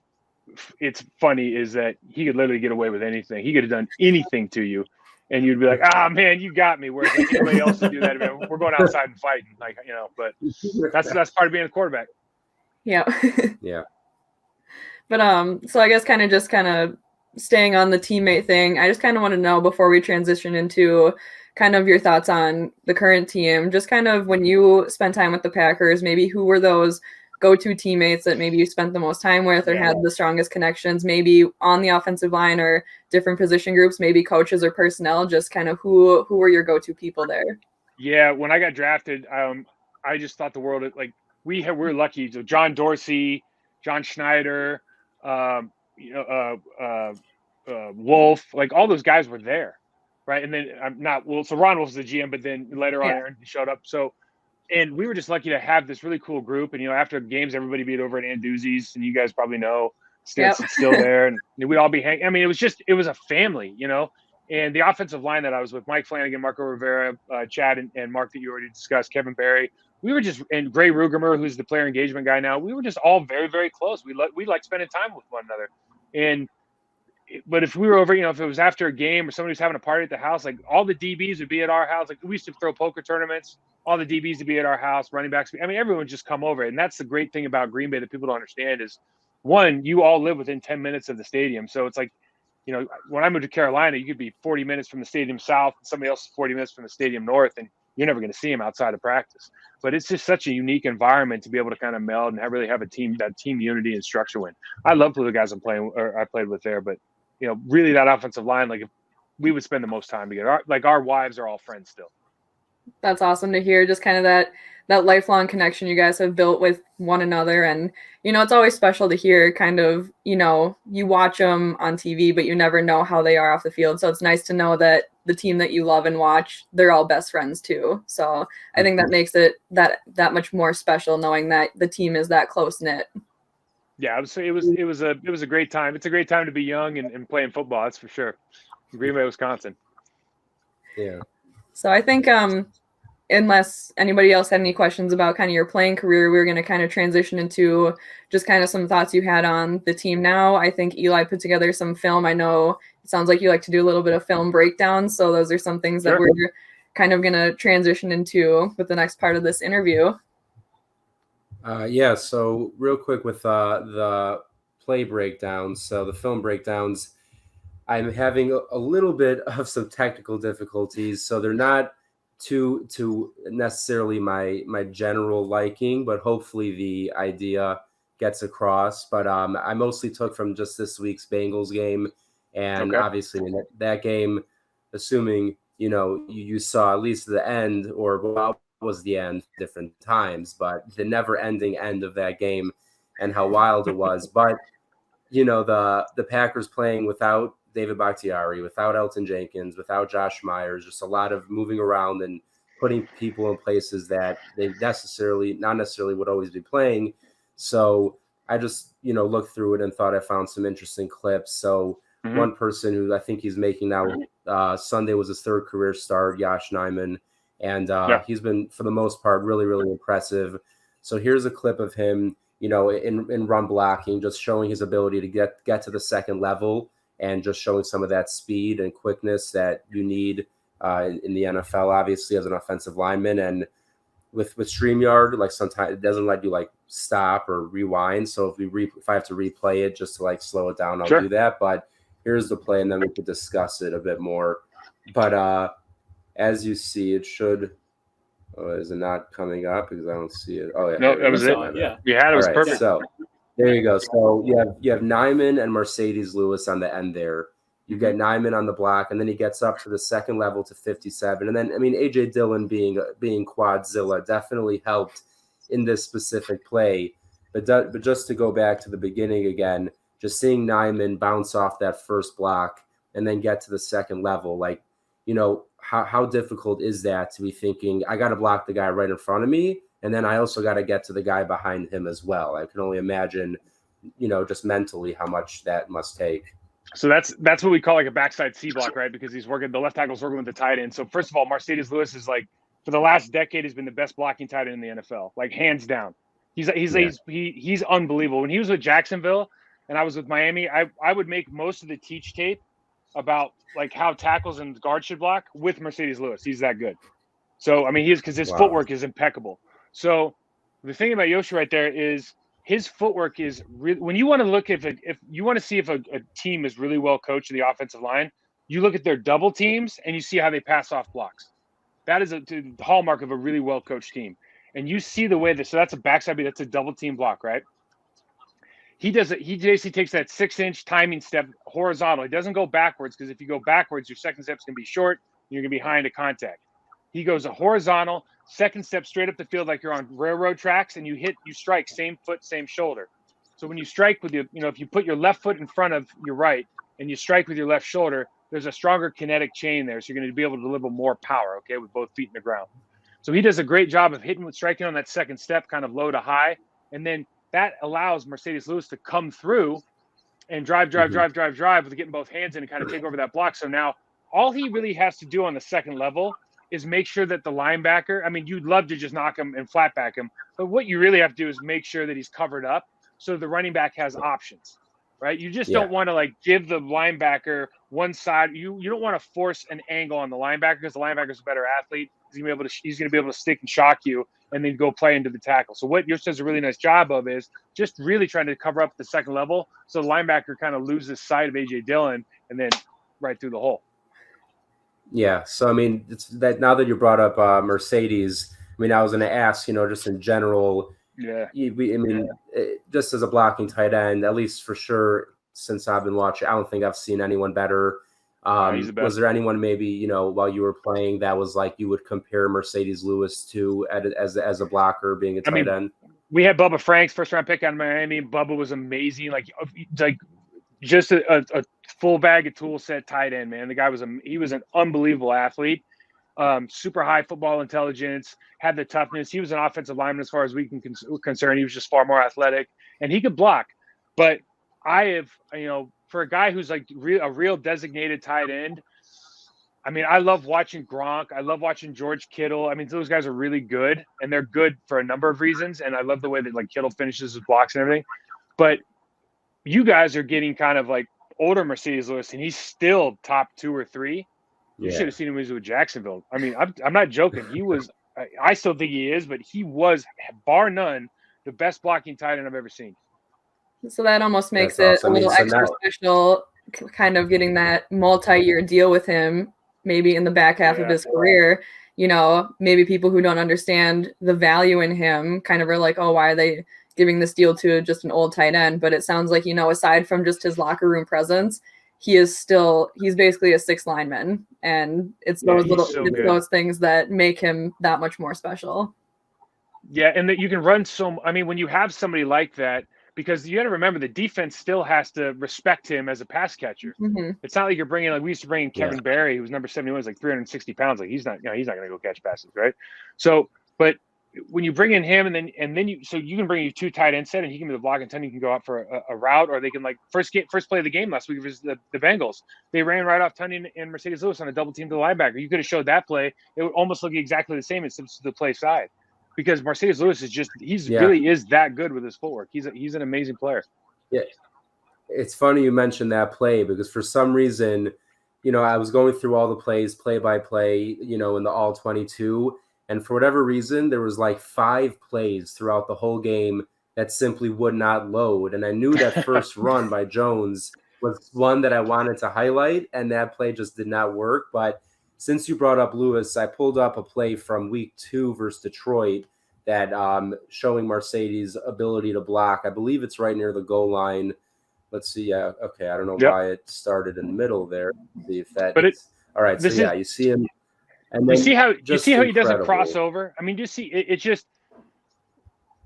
it's funny, is that he could literally get away with anything. He could have done anything to you, and you'd be like, man, you got me. Whereas like anybody else would do that, we're going outside and fighting, like, but that's part of being a quarterback. Yeah. Yeah. But so I guess kind of staying on the teammate thing, I just kind of want to know before we transition into kind of your thoughts on the current team, just kind of when you spend time with the Packers, maybe who were those go-to teammates that maybe you spent the most time with or had the strongest connections, maybe on the offensive line or different position groups, maybe coaches or personnel, just kind of who were your go-to people there? Yeah, when I got drafted, I just thought the world of, like, we're lucky. So John Dorsey, John Schneider, Wolf, like all those guys were there, right? And then so Ron Wolf's the GM, but then later on Aaron showed up. So, and we were just lucky to have this really cool group. And after games, everybody be over at Anduzzi's, and you guys probably know Stinson's still there, and we'd all be hanging. I mean, it was a family, And the offensive line that I was with, Mike Flanagan, Marco Rivera, Chad, and Mark that you already discussed, Kevin Barry. We were just, and Gray Rugermer, who's the player engagement guy now. We were just all very, very close. We like spending time with one another. But if we were over, if it was after a game or somebody was having a party at the house, like all the DBs would be at our house. Like we used to throw poker tournaments. All the DBs would be at our house, running backs. I mean, everyone would just come over. And that's the great thing about Green Bay that people don't understand is, one, you all live within 10 minutes of the stadium. So it's like, when I moved to Carolina, you could be 40 minutes from the stadium south, and somebody else is 40 minutes from the stadium north, and you're never going to see them outside of practice. But it's just such a unique environment to be able to kind of meld and really have that team unity and structure win. I love the guys I played with there, but really that offensive line, like if we would spend the most time together. Our wives are all friends still. That's awesome to hear. Just kind of that lifelong connection you guys have built with one another. And, it's always special to hear kind of, you watch them on TV, but you never know how they are off the field. So it's nice to know that the team that you love and watch, they're all best friends too. So I think that makes it that much more special, knowing that the team is that close knit. Yeah, I would say it was a great time. It's a great time to be young and playing football. That's for sure. Green Bay, Wisconsin. Yeah. So I think unless anybody else had any questions about kind of your playing career, we're going to kind of transition into just kind of some thoughts you had on the team now. I think Eli put together some film. I know it sounds like you like to do a little bit of film breakdowns. So those are some things that we're kind of going to transition into with the next part of this interview. So real quick with the play breakdowns. So the film breakdowns, I'm having a little bit of some technical difficulties. So they're not to necessarily my general liking, but hopefully the idea gets across. But I mostly took from just this week's Bengals game, and obviously in that game, assuming you saw at least the end, or what was the end different times, but the never ending end of that game and how wild it was. But, the Packers playing without David Bakhtiari, without Elton Jenkins, without Josh Myers, just a lot of moving around and putting people in places that they not necessarily would always be playing. So I just, looked through it and thought I found some interesting clips. So one person who I think he's making now, Sunday was his third career start, Josh Nijman. And he's been, for the most part, really, really impressive. So here's a clip of him, in run blocking, just showing his ability to get to the second level and just showing some of that speed and quickness that you need in the NFL, obviously, as an offensive lineman. And with StreamYard, like, sometimes it doesn't let you like stop or rewind. So if I have to replay it just to like slow it down, I'll do that. But here's the play, and then we could discuss it a bit more. But as you see, it should. Oh, is it not coming up because I don't see it? Oh yeah, no, that was it. Yeah, you had it. Was perfect. So there you go. So you have Nijman and Mercedes Lewis on the end there. You get Nijman on the block, and then he gets up to the second level to 57. And then, AJ Dillon being Quadzilla definitely helped in this specific play. But just to go back to the beginning again, just seeing Nijman bounce off that first block and then get to the second level, like, how difficult is that to be thinking, I got to block the guy right in front of me, and then I also got to get to the guy behind him as well. I can only imagine, just mentally how much that must take. So that's what we call like a backside C block, right? Because the left tackle's working with the tight end. So first of all, Mercedes Lewis is like, for the last decade, has been the best blocking tight end in the NFL, like hands down. He's unbelievable. When he was with Jacksonville and I was with Miami, I would make most of the teach tape about like how tackles and guards should block with Mercedes Lewis. He's that good. So because his footwork is impeccable. So the thing about Yoshi right there is his footwork is really, when you want to look if you want to see if a team is really well coached in the offensive line, you look at their double teams and you see how they pass off blocks. That is the hallmark of a really well coached team. And you see the way so that's a backside beat, that's a double team block, right? He does it. He basically takes that 6-inch timing step horizontal. He doesn't go backwards, because if you go backwards, your second step's going to be short. And you're going to be high into contact. He goes a horizontal, second step straight up the field like you're on railroad tracks, and you strike same foot, same shoulder. So when you strike with if you put your left foot in front of your right and you strike with your left shoulder, there's a stronger kinetic chain there. So you're going to be able to deliver more power, okay, with both feet in the ground. So he does a great job of striking on that second step, kind of low to high. And then that allows Mercedes Lewis to come through and drive with getting both hands in and kind of take over that block. So now all he really has to do on the second level is make sure that the linebacker, you'd love to just knock him and flat back him, but what you really have to do is make sure that he's covered up so the running back has options, right? You just don't want to like give the linebacker one side. You don't want to force an angle on the linebacker, because the linebacker is a better athlete. He's going to be able to stick and shock you and then go play into the tackle. So what Yosh does a really nice job of is just really trying to cover up the second level, so the linebacker kind of loses sight of AJ Dillon and then right through the hole. Yeah. So, it's that now that you brought up Mercedes, I was going to ask, just in general, just as a blocking tight end, at least for sure, since I've been watching, I don't think I've seen anyone better. Was there anyone maybe, while you were playing that was like you would compare Mercedes Lewis to as a blocker being a tight end? We had Bubba Franks, first round pick out of Miami. Bubba was amazing. Like just a full bag of tool set tight end, man. The guy was an unbelievable athlete. Super high football intelligence, had the toughness. He was an offensive lineman as far as we can concerned. He was just far more athletic, and he could block. But I have, for a guy who's like a real designated tight end, I love watching Gronk. I love watching George Kittle. Those guys are really good, and they're good for a number of reasons. And I love the way that like Kittle finishes his blocks and everything. But you guys are getting kind of like older Mercedes Lewis, and he's still top 2 or 3. You should have seen him when he was with Jacksonville. I'm not joking. He was. I still think he is, but he was, bar none, the best blocking tight end I've ever seen. So that almost makes it awesome. A little extra special, kind of getting that multi-year deal with him, maybe in the back half of his career. Maybe people who don't understand the value in him kind of are like, oh, why are they giving this deal to just an old tight end? But it sounds like, aside from just his locker room presence, he's basically a 6th lineman, and it's those things that make him that much more special. Yeah, and that you can run when you have somebody like that, because you got to remember the defense still has to respect him as a pass catcher. Mm-hmm. It's not like you're bringing, like we used to bring in Kevin Barry, who's number 71, is like 360 pounds. Like he's not going to go catch passes, right? So, but when you bring in him and then you can bring you 2 tight end set and he can be the block and Tonyan can go out for a route, or they can like first play of the game last week versus the Bengals. They ran right off Tonyan and Mercedes Lewis on a double team to the linebacker. You could have showed that play. It would almost look exactly the same as the play side. Because Mercedes Lewis really is that good with his footwork. He's an amazing player. Yeah, it's funny you mentioned that play because for some reason, I was going through all the plays, play by play, in the all 22, and for whatever reason, there was like 5 plays throughout the whole game that simply would not load, and I knew that first run by Jones was one that I wanted to highlight, and that play just did not work, but. Since you brought up Lewis, I pulled up a play from week 2 versus Detroit that showing Mercedes' ability to block. I believe it's right near the goal line. Let's see. Okay, I don't know why it started in the middle there. Let's see if that. All right. So you see him, and then you see how he doesn't cross over. I mean, you see it just.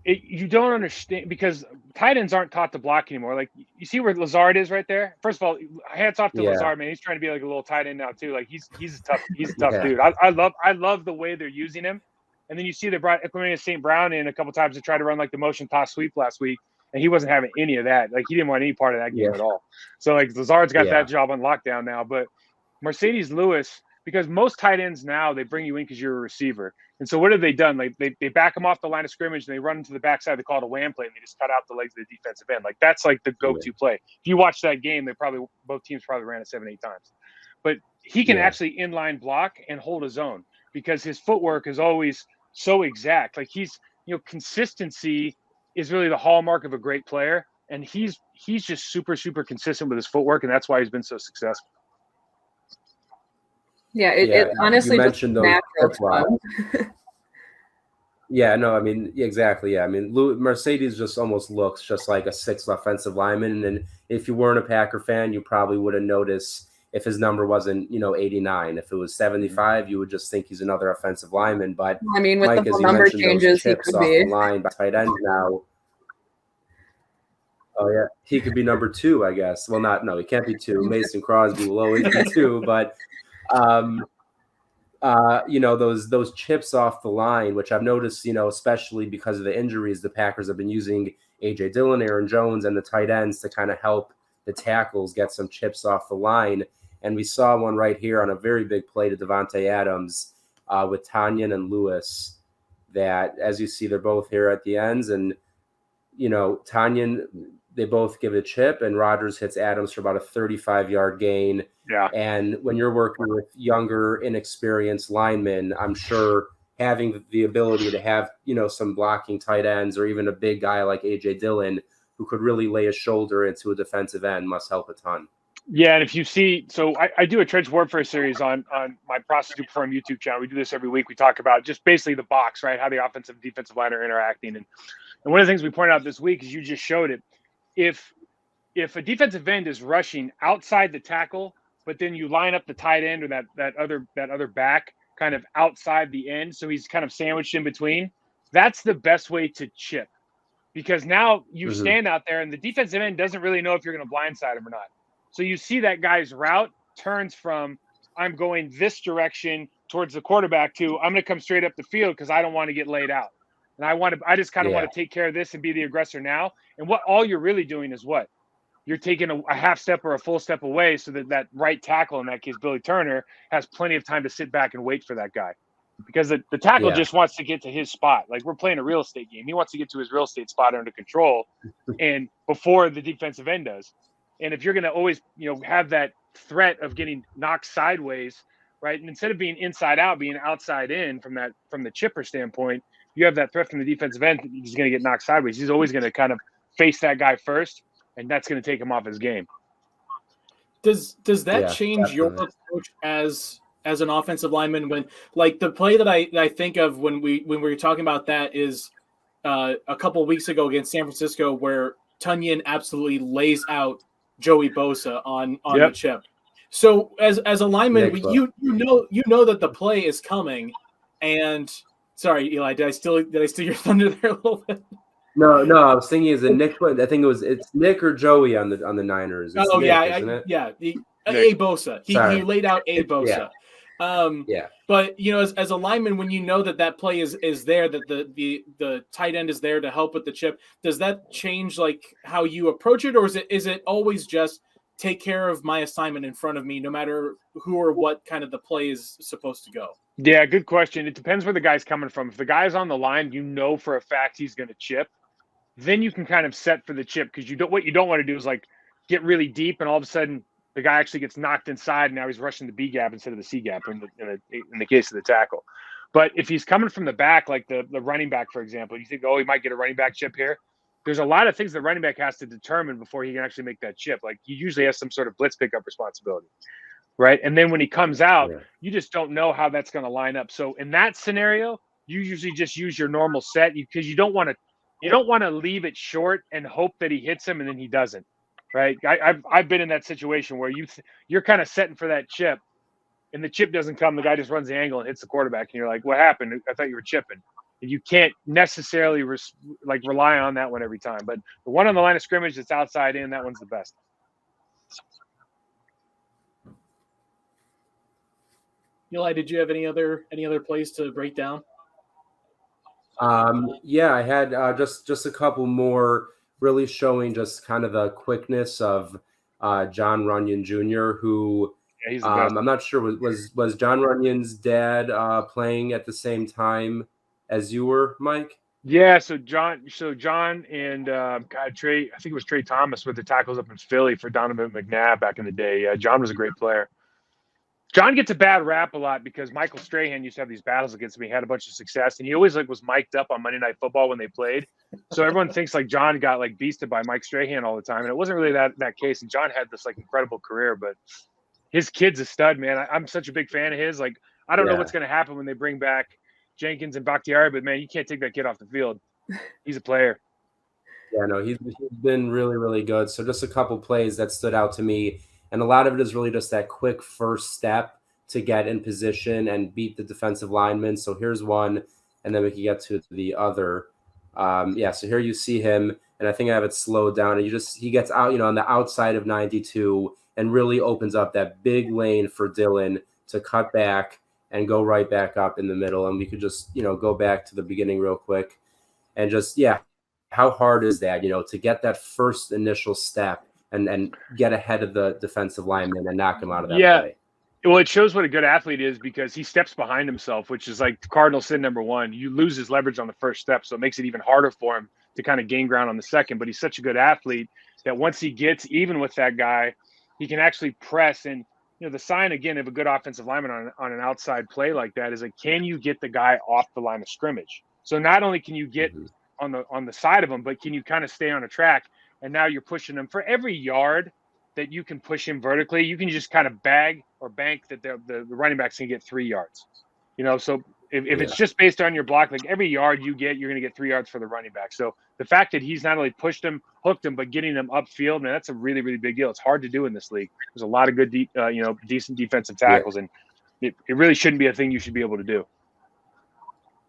You don't understand because tight ends aren't taught to block anymore. Like you see where Lazard is right there. First of all, hats off to Lazard, man. He's trying to be like a little tight end now too. Like he's a tough dude. I love the way they're using him. And then you see they brought Equanimeous St. Brown in a couple times to try to run like the motion toss sweep last week, and he wasn't having any of that. Like he didn't want any part of that game at all. So like Lazard's got that job on lockdown now. But Mercedes Lewis, because most tight ends now they bring you in because you're a receiver. And so what have they done? Like they back them off the line of scrimmage and they run into the backside. They call it a wham play and they just cut out the legs of the defensive end. Like that's like the go-to play. If you watch that game, both teams probably ran it 7-8 times. But he can actually inline block and hold his own because his footwork is always so exact. Like consistency is really the hallmark of a great player. And he's just super, super consistent with his footwork, and that's why he's been so successful. Yeah, it honestly just natural. Yeah, no, I mean, exactly. Yeah, I mean, Mercedes just almost looks just like a 6th offensive lineman. And if you weren't a Packer fan, you probably wouldn't notice if his number wasn't, 89. If it was 75, you would just think he's another offensive lineman. But I mean, with Mike, the number changes, he could be the line by tight end now. Oh yeah, he could be number 2, I guess. Well, no, he can't be 2. Mason Crosby will always be 2, but. Those chips off the line, which I've noticed, especially because of the injuries, the Packers have been using A.J. Dillon, Aaron Jones, and the tight ends to kind of help the tackles get some chips off the line. And we saw one right here on a very big play to Devontae Adams with Tonyan and Lewis that, as you see, they're both here at the ends. And, Tonyan, they both give it a chip, and Rodgers hits Adams for about a 35-yard gain. Yeah. And when you're working with younger, inexperienced linemen, I'm sure having the ability to have, some blocking tight ends or even a big guy like A.J. Dillon who could really lay a shoulder into a defensive end must help a ton. Yeah, and if you see, so I do a trench warfare series on my Process to Perform YouTube channel. We do this every week. We talk about just basically the box, right, how the offensive and defensive line are interacting. And one of the things we pointed out this week is you just showed it. If a defensive end is rushing outside the tackle, but then you line up the tight end or that other back kind of outside the end, so he's kind of sandwiched in between, that's the best way to chip. Because now you stand out there and the defensive end doesn't really know if you're going to blindside him or not. So you see that guy's route turns from I'm going this direction towards the quarterback to I'm going to come straight up the field because I don't want to get laid out. And I just kind of want to take care of this and be the aggressor now. And all you're really doing is what? You're taking a half step or a full step away so that right tackle, in that case, Billy Turner, has plenty of time to sit back and wait for that guy. Because the tackle just wants to get to his spot. Like we're playing a real estate game. He wants to get to his real estate spot under control and before the defensive end does. And if you're going to always, have that threat of getting knocked sideways, right? And instead of being inside out, being outside in from the chipper standpoint, you have that threat from the defensive end. He's going to get knocked sideways. He's always going to kind of face that guy first, and that's going to take him off his game. Does that change your approach as an offensive lineman when, like, the play that I think of when we were talking about that is a couple of weeks ago against San Francisco where Tonyan absolutely lays out Joey Bosa on Yep. the chip. So as a lineman, Nick, you know that the play is coming. And sorry, Eli, did I steal your thunder there a little bit? No, I was thinking is it Nick? I think it's Nick or Joey on the Niners. It's Nick, isn't it? A Bosa. He laid out a Bosa. Yeah. But as a lineman, when you know that play is there, that the tight end is there to help with the chip, does that change like how you approach it, or is it always just take care of my assignment in front of me, no matter who or what kind of the play is supposed to go? Yeah, good question. It depends where the guy's coming from. If the guy's on the line, for a fact he's going to chip. Then you can kind of set for the chip, because what you don't want to do is like get really deep and all of a sudden the guy actually gets knocked inside and now he's rushing the B gap instead of the C gap in the case of the tackle. But if he's coming from the back, like the running back, for example, you think, he might get a running back chip here. There's a lot of things the running back has to determine before he can actually make that chip. Like he usually has some sort of blitz pickup responsibility, right? And then when he comes out, you just don't know how that's going to line up. So in that scenario, you usually just use your normal set, because you don't want to leave it short and hope that he hits him and then he doesn't, right? I've been in that situation where you're kind of setting for that chip and the chip doesn't come. The guy just runs the angle and hits the quarterback, and you're like, what happened? I thought you were chipping. And you can't necessarily rely on that one every time. But the one on the line of scrimmage that's outside in, that one's the best. Eli, did you have any other plays to break down? Yeah, I had just a couple more, really showing just kind of the quickness of John Runyon Jr., who he's the best. I'm not sure was John Runyon's dad playing at the same time as you were, Mike? Yeah, so John and Trey, I think it was Trey Thomas, with the tackles up in Philly for Donovan McNabb back in the day. Yeah, John was a great player. John gets a bad rap a lot because Michael Strahan used to have these battles against him. He had a bunch of success, and he always was mic'd up on Monday Night Football when they played. So everyone thinks John got beasted by Mike Strahan all the time, and it wasn't really that case. And John had this incredible career, but his kid's a stud, man. I'm such a big fan of his. I don't know what's going to happen when they bring back Jenkins and Bakhtiari, but man, you can't take that kid off the field. He's a player. Yeah, no, he's been really, really good. So just a couple plays that stood out to me. And a lot of it is really just that quick first step to get in position and beat the defensive lineman. So here's one, and then we can get to the other. So here you see him, and I think I have it slowed down. And he gets out, on the outside of 92 and really opens up that big lane for Dylan to cut back and go right back up in the middle. And we could just, go back to the beginning real quick and just, how hard is that, to get that first initial step and get ahead of the defensive lineman and knock him out of that play. Well, it shows what a good athlete is, because he steps behind himself, which is like cardinal sin number one. You lose his leverage on the first step, so it makes it even harder for him to kind of gain ground on the second. But he's such a good athlete that once he gets even with that guy, he can actually press. And the sign again of a good offensive lineman on an outside play like that is can you get the guy off the line of scrimmage? So not only can you get on the side of him, but can you kind of stay on a track? And now you're pushing him for every yard that you can push him vertically. You can just kind of bag or bank that the running back's can get 3 yards. So if it's just based on your block, every yard you get, you're going to get 3 yards for the running back. So the fact that he's not only pushed him, hooked him, but getting him upfield, man, that's a really, really big deal. It's hard to do in this league. There's a lot of good, decent defensive tackles, and it really shouldn't be a thing you should be able to do.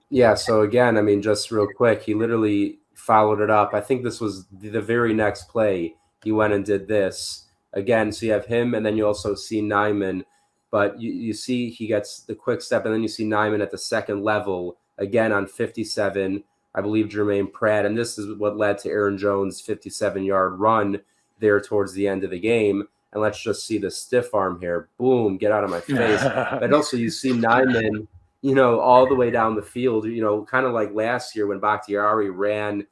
Yeah. So again, just real quick, he literally followed it up. I think this was the very next play. He went and did this again. So you have him, and then you also see Nyman, but you see he gets the quick step, and then you see Nyman at the second level again on 57, I believe Jermaine Pratt. And this is what led to Aaron Jones' 57-yard run there towards the end of the game. And let's just see the stiff arm here. Boom, get out of my face. But also you see Nyman, all the way down the field, kind of like last year when Bakhtiari ran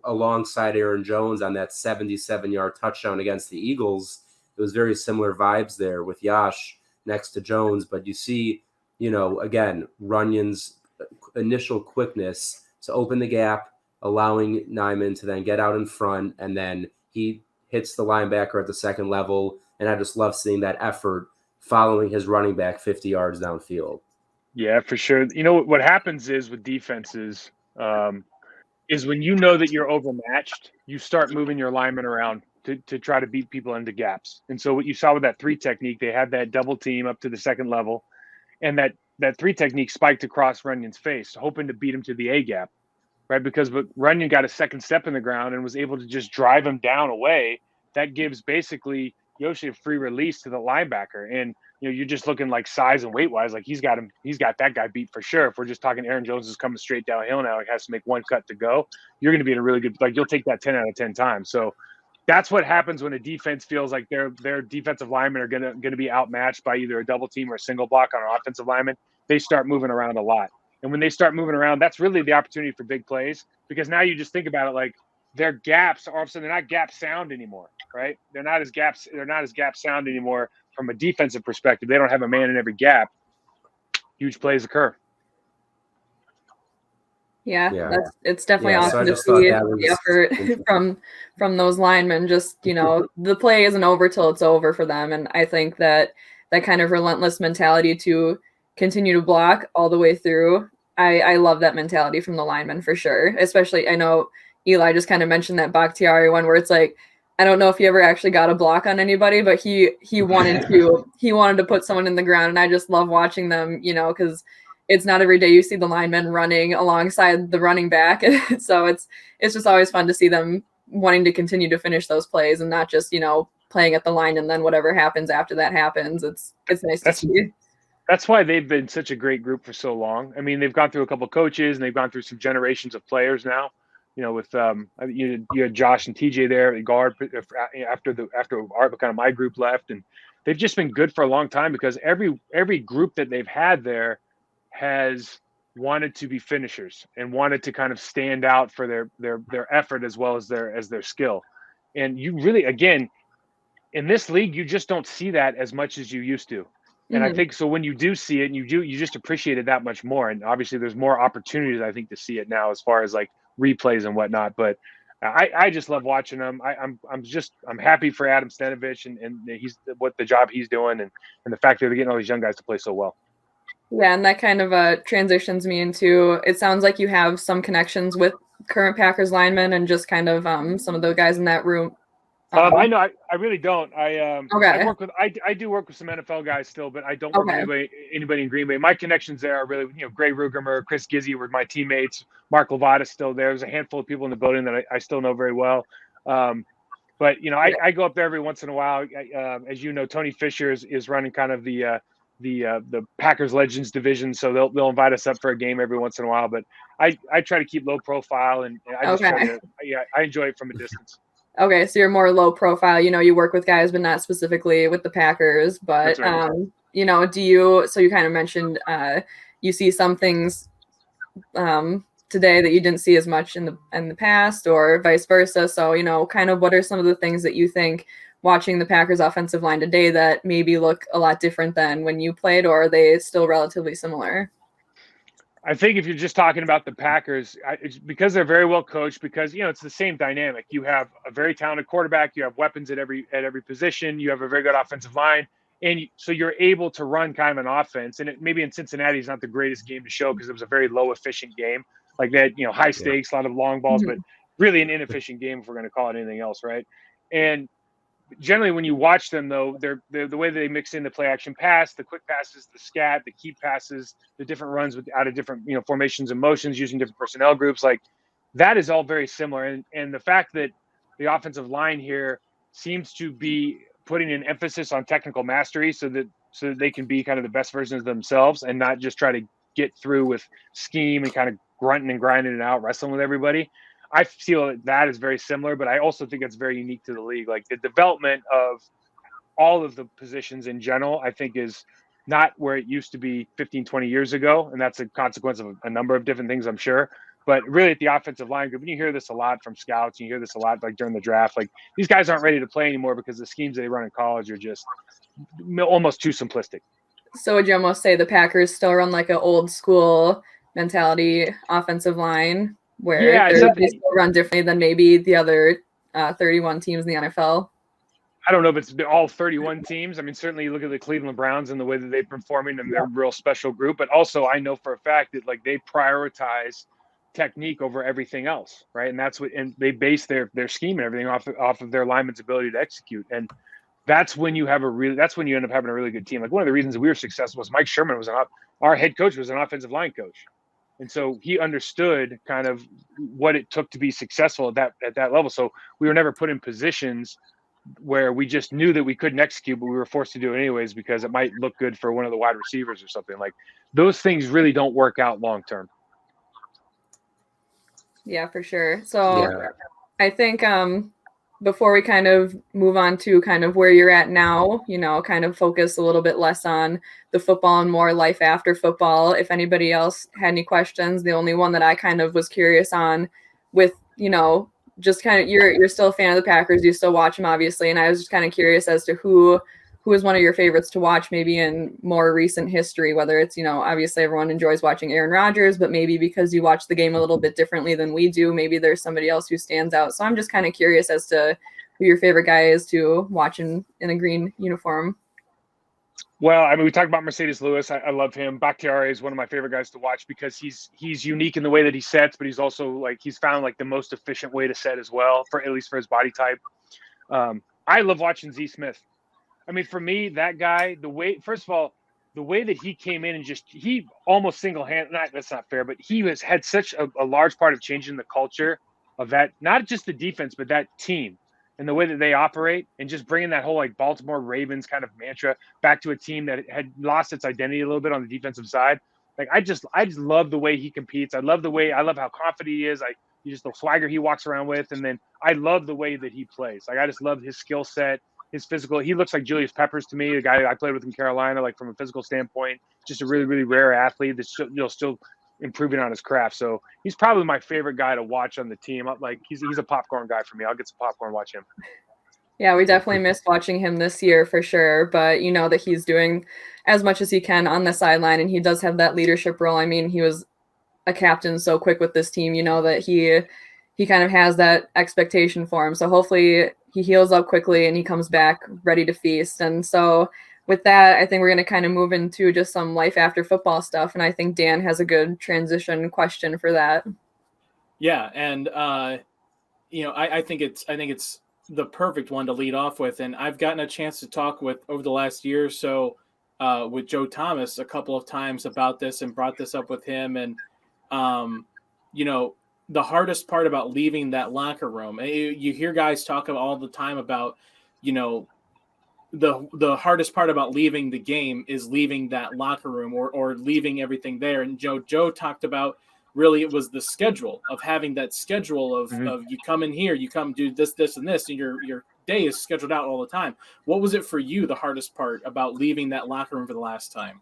alongside Aaron Jones on that 77-yard touchdown against the Eagles. It was very similar vibes there with Yash next to Jones. But you see, again, Runyon's initial quickness to open the gap, allowing Nyman to then get out in front, and then he hits the linebacker at the second level. And I just love seeing that effort following his running back 50 yards downfield. Yeah, for sure. What happens is with defenses is when that you're overmatched, you start moving your linemen around to try to beat people into gaps. And so what you saw with that 3 technique, they had that double team up to the second level, and that 3 technique spiked across Runyon's face, hoping to beat him to the A gap, right? Because Runyon got a second step in the ground and was able to just drive him down away. That gives basically Yoshi a free release to the linebacker. And you're just looking like size and weight wise, like he's got that guy beat for sure. If we're just talking Aaron Jones is coming straight downhill now, he has to make one cut to go, you're going to be in a really good, like you'll take that 10 out of 10 times. So that's what happens when a defense feels like their defensive linemen are going to be outmatched by either a double team or a single block on an offensive lineman. They start moving around a lot. And when they start moving around, that's really the opportunity for big plays, because now you just think about it, like their gaps all of a sudden they're not gap sound anymore, right? They're not as gap sound anymore from a defensive perspective. They don't have a man in every gap. Huge plays occur. Yeah. It's definitely Yeah, awesome to see the effort from those linemen. Just, the play isn't over till it's over for them. And I think that kind of relentless mentality to continue to block all the way through, I love that mentality from the linemen for sure. Especially, I know Eli just kind of mentioned that Bakhtiari one where it's like, I don't know if he ever actually got a block on anybody, but he wanted to put someone in the ground. And I just love watching them, because it's not every day you see the linemen running alongside the running back. So it's just always fun to see them wanting to continue to finish those plays and not just, playing at the line and then whatever happens after that happens. It's nice to see. That's why they've been such a great group for so long. I mean, they've gone through a couple of coaches and they've gone through some generations of players now. With you had Josh and TJ there at guard after kind of my group left, and they've just been good for a long time because every group that they've had there has wanted to be finishers and wanted to kind of stand out for their effort as well as their skill. And you really, again, in this league, you just don't see that as much as you used to. And I think so when you do see it, and you just appreciate it that much more. And obviously there's more opportunities, I think, to see it now as far as like replays and whatnot. But I just love watching them. I'm happy for Adam Stenovich and he's the job he's doing and the fact that they're getting all these young guys to play so well. Yeah, and that kind of transitions me into, it sounds like you have some connections with current Packers linemen and just kind of some of the guys in that room. I know I really don't. I do work with some NFL guys still, but I don't work with anybody in Green Bay. My connections there are really, Gray Rugermer, Chris Gizzy were my teammates. Mark Levada's still there. There's a handful of people in the building that I still know very well. But I go up there every once in a while. As you know, Tony Fisher is running kind of the Packers Legends division, so they'll invite us up for a game every once in a while. But I try to keep low profile, and I just try to, I enjoy it from a distance. Okay, so you're more low profile. You work with guys, but not specifically with the Packers. But right. Do you? So you kind of mentioned you see some things today that you didn't see as much in the past, or vice versa. So kind of what are some of the things that you think watching the Packers offensive line today that maybe look a lot different than when you played, or are they still relatively similar? I think if you're just talking about the Packers, it's because they're very well coached, because, it's the same dynamic. You have a very talented quarterback. You have weapons at every position. You have a very good offensive line. And so you're able to run kind of an offense. And maybe in Cincinnati is not the greatest game to show because it was a very low efficient game. Like that, high stakes, a lot of long balls, but really an inefficient game if we're going to call it anything else, right? And generally, when you watch them, though, they're the way they mix in the play action pass, the quick passes, the scat, the keep passes, the different runs out of different formations and motions using different personnel groups, like that is all very similar. And the fact that the offensive line here seems to be putting an emphasis on technical mastery, so that they can be kind of the best versions of themselves and not just try to get through with scheme and kind of grunting and grinding it out, wrestling with everybody. I feel that is very similar, but I also think it's very unique to the league. Like the development of all of the positions in general, I think is not where it used to be 15, 20 years ago. And that's a consequence of a number of different things, I'm sure. But really at the offensive line group, and you hear this a lot from scouts, and you hear this a lot like during the draft, like these guys aren't ready to play anymore because the schemes they run in college are just almost too simplistic. So would you almost say the Packers still run like an old school mentality offensive line? Where they still run differently than maybe the other 31 teams in the NFL? I don't know if it's all 31 teams. I mean, certainly you look at the Cleveland Browns and the way that they're performing, and they're a real special group. But also I know for a fact that like they prioritize technique over everything else, right? And that's what, and they base their scheme and everything off of their linemen's ability to execute. And that's when you that's when you end up having a really good team. Like one of the reasons we were successful was Mike Sherman was our head coach was an offensive line coach. And so he understood kind of what it took to be successful at that level. So we were never put in positions where we just knew that we couldn't execute, but we were forced to do it anyways because it might look good for one of the wide receivers or something. Like those things really don't work out long term. Yeah, for sure. So I think before we kind of move on to kind of where you're at now, you know, kind of focus a little bit less on the football and more life after football. If anybody else had any questions, the only one that I kind of was curious on with, you know, just kind of you're still a fan of the Packers, you still watch them obviously, and I was just kind of curious as to who is one of your favorites to watch maybe in more recent history, whether it's, you know, obviously everyone enjoys watching Aaron Rodgers, but maybe because you watch the game a little bit differently than we do, maybe there's somebody else who stands out. So I'm just kind of curious as to who your favorite guy is to watch in a green uniform. Well, I mean, we talked about Mercedes Lewis. I love him. Bakhtiari is one of my favorite guys to watch because he's unique in the way that he sets, but he's also like he's found like the most efficient way to set as well, for at least for his body type. I love watching Z Smith. I mean, for me, that guy, first of all, the way that he came in and he almost single-handed, that's not fair, but he had such a large part of changing the culture of that, not just the defense, but that team and the way that they operate and just bringing that whole like Baltimore Ravens kind of mantra back to a team that had lost its identity a little bit on the defensive side. Like, I just love the way he competes. I love how confident he is. Just the swagger he walks around with. And then I love the way that he plays. Like, I just love his skill set. His physical, he looks like Julius Peppers to me, the guy I played with in Carolina, like from a physical standpoint, just a really, really rare athlete that's still improving on his craft. So he's probably my favorite guy to watch on the team. Like he's a popcorn guy for me. I'll get some popcorn, watch him. Yeah, we definitely missed watching him this year for sure, but you know that he's doing as much as he can on the sideline, and he does have that leadership role. I mean, he was a captain so quick with this team, you know, that he kind of has that expectation for him. So hopefully he heals up quickly and he comes back ready to feast. And so with that, I think we're going to kind of move into just some life after football stuff. And I think Dan has a good transition question for that. Yeah. And, you know, I think it's the perfect one to lead off with. And I've gotten a chance to talk with over the last year or so with Joe Thomas a couple of times about this and brought this up with him. And, you know, the hardest part about leaving that locker room, you hear guys talk all the time about, you know, the hardest part about leaving the game is leaving that locker room or leaving everything there. And Joe talked about really it was the schedule of having that schedule of you come in here, you come do this, and this, and your day is scheduled out all the time. What was it for you, the hardest part about leaving that locker room for the last time?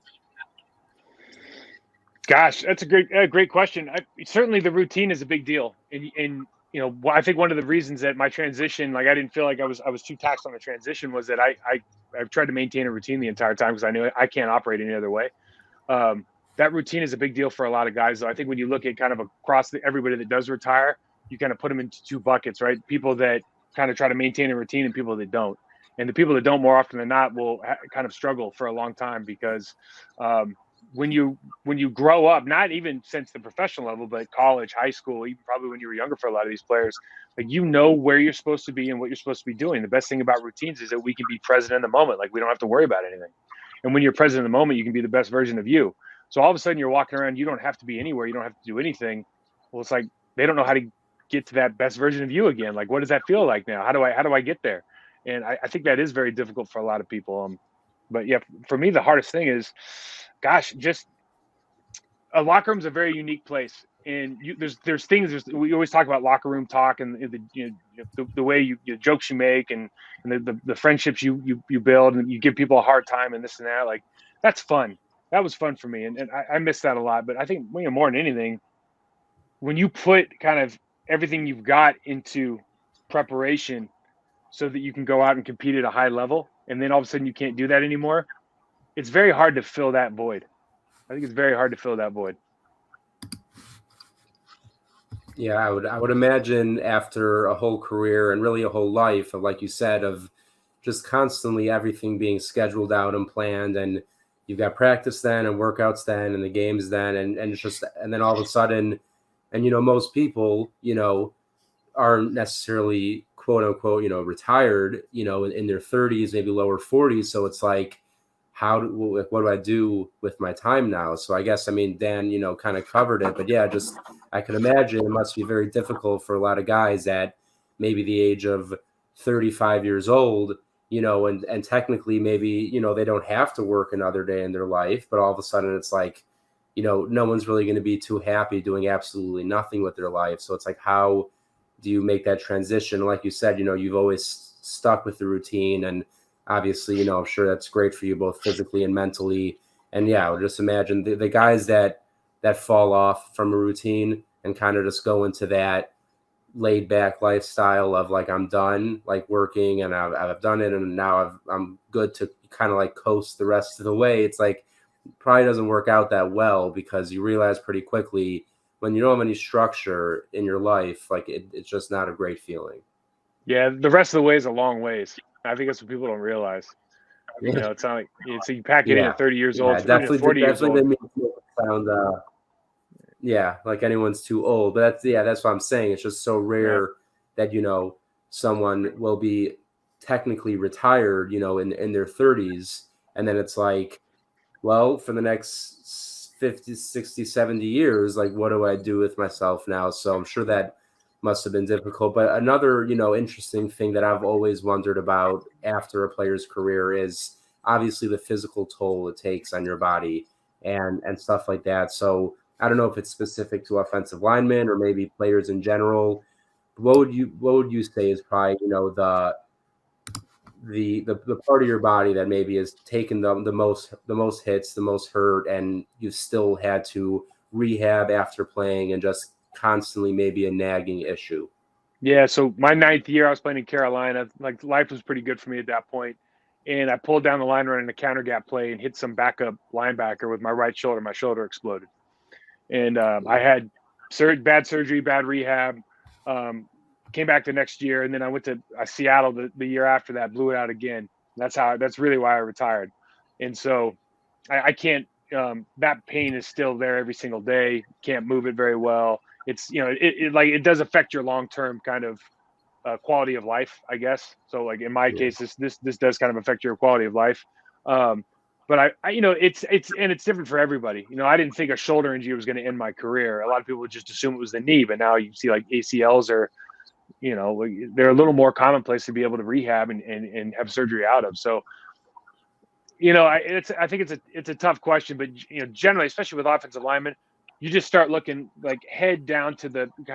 Gosh, that's a great question. Certainly the routine is a big deal. And you know, I think one of the reasons that my transition, like I didn't feel like I was too taxed on the transition, was that I've tried to maintain a routine the entire time because I knew I can't operate any other way. That routine is a big deal for a lot of guys, though. I think when you look at kind of across everybody that does retire, you kind of put them into two buckets, right? People that kind of try to maintain a routine and people that don't. And the people that don't, more often than not, will kind of struggle for a long time because when you grow up, not even since the professional level, but college, high school, even probably when you were younger for a lot of these players, like, you know where you're supposed to be and what you're supposed to be doing. The best thing about routines is that we can be present in the moment. Like, we don't have to worry about anything. And when you're present in the moment, you can be the best version of you. So all of a sudden you're walking around, you don't have to be anywhere. You don't have to do anything. Well, it's like, they don't know how to get to that best version of you again. Like, what does that feel like now? How do I get there? And I think that is very difficult for a lot of people. But yeah, for me, the hardest thing is, gosh, just a locker room is a very unique place. And there's things, we always talk about locker room talk and the way you jokes you make and the friendships you build, and you give people a hard time and this and that. Like, that's fun. That was fun for me. And I miss that a lot. But I think, you know, more than anything, when you put kind of everything you've got into preparation so that you can go out and compete at a high level, and then all of a sudden you can't do that anymore, it's very hard to fill that void. I think it's very hard to fill that void. Yeah, I would imagine after a whole career and really a whole life of, like you said, of just constantly everything being scheduled out and planned, and you've got practice then and workouts then and the games then, and then all of a sudden And, most people, aren't necessarily quote unquote, retired, in their 30s, maybe lower 40s. So it's like, what do I do with my time now? So I guess, Dan, kind of covered it, but yeah, just, I could imagine it must be very difficult for a lot of guys at maybe the age of 35 years old, and technically maybe, they don't have to work another day in their life, but all of a sudden it's like, no one's really going to be too happy doing absolutely nothing with their life. So it's like, how do you make that transition? Like you said, you've always stuck with the routine, and obviously, I'm sure that's great for you both physically and mentally. And yeah, just imagine the guys that fall off from a routine and kind of just go into that laid back lifestyle of like, I'm done like working and I've done it, and now I'm good to kind of like coast the rest of the way. It's like, probably doesn't work out that well, because you realize pretty quickly when you don't have any structure in your life, like it's just not a great feeling. Yeah, the rest of the way is a long ways. I think that's what people don't realize. It's not like so you pack it in at 30 years old, definitely, 40 years old. Didn't make it sound like anyone's too old. But that's what I'm saying. It's just so rare that someone will be technically retired, in their 30s, and then it's like, well, for the next 50, 60, 70 years, like, what do I do with myself now? So I'm sure that must have been difficult. But another, interesting thing that I've always wondered about after a player's career is obviously the physical toll it takes on your body and stuff like that. So I don't know if it's specific to offensive linemen or maybe players in general. What would you say is probably, the part of your body that maybe has taken the most hits, the most hurt, and you've still had to rehab after playing, and just constantly maybe a nagging issue? Yeah, so my 9th year, I was playing in Carolina. Like, life was pretty good for me at that point, and I pulled down the line running a counter gap play and hit some backup linebacker with my right shoulder. My shoulder exploded, and I had bad surgery, bad rehab. Came back the next year, and then I went to Seattle the year after that, blew it out again. That's really why I retired. And so I can't, that pain is still there every single day. Can't move it very well. It's, it does affect your long-term kind of quality of life, I guess. So like in my case, this does kind of affect your quality of life. But I it's different for everybody. I didn't think a shoulder injury was going to end my career. A lot of people would just assume it was the knee, but now you see like ACLs are, they're a little more commonplace to be able to rehab and have surgery out of. So, I think it's a tough question, but generally, especially with offensive linemen, you just start looking like head down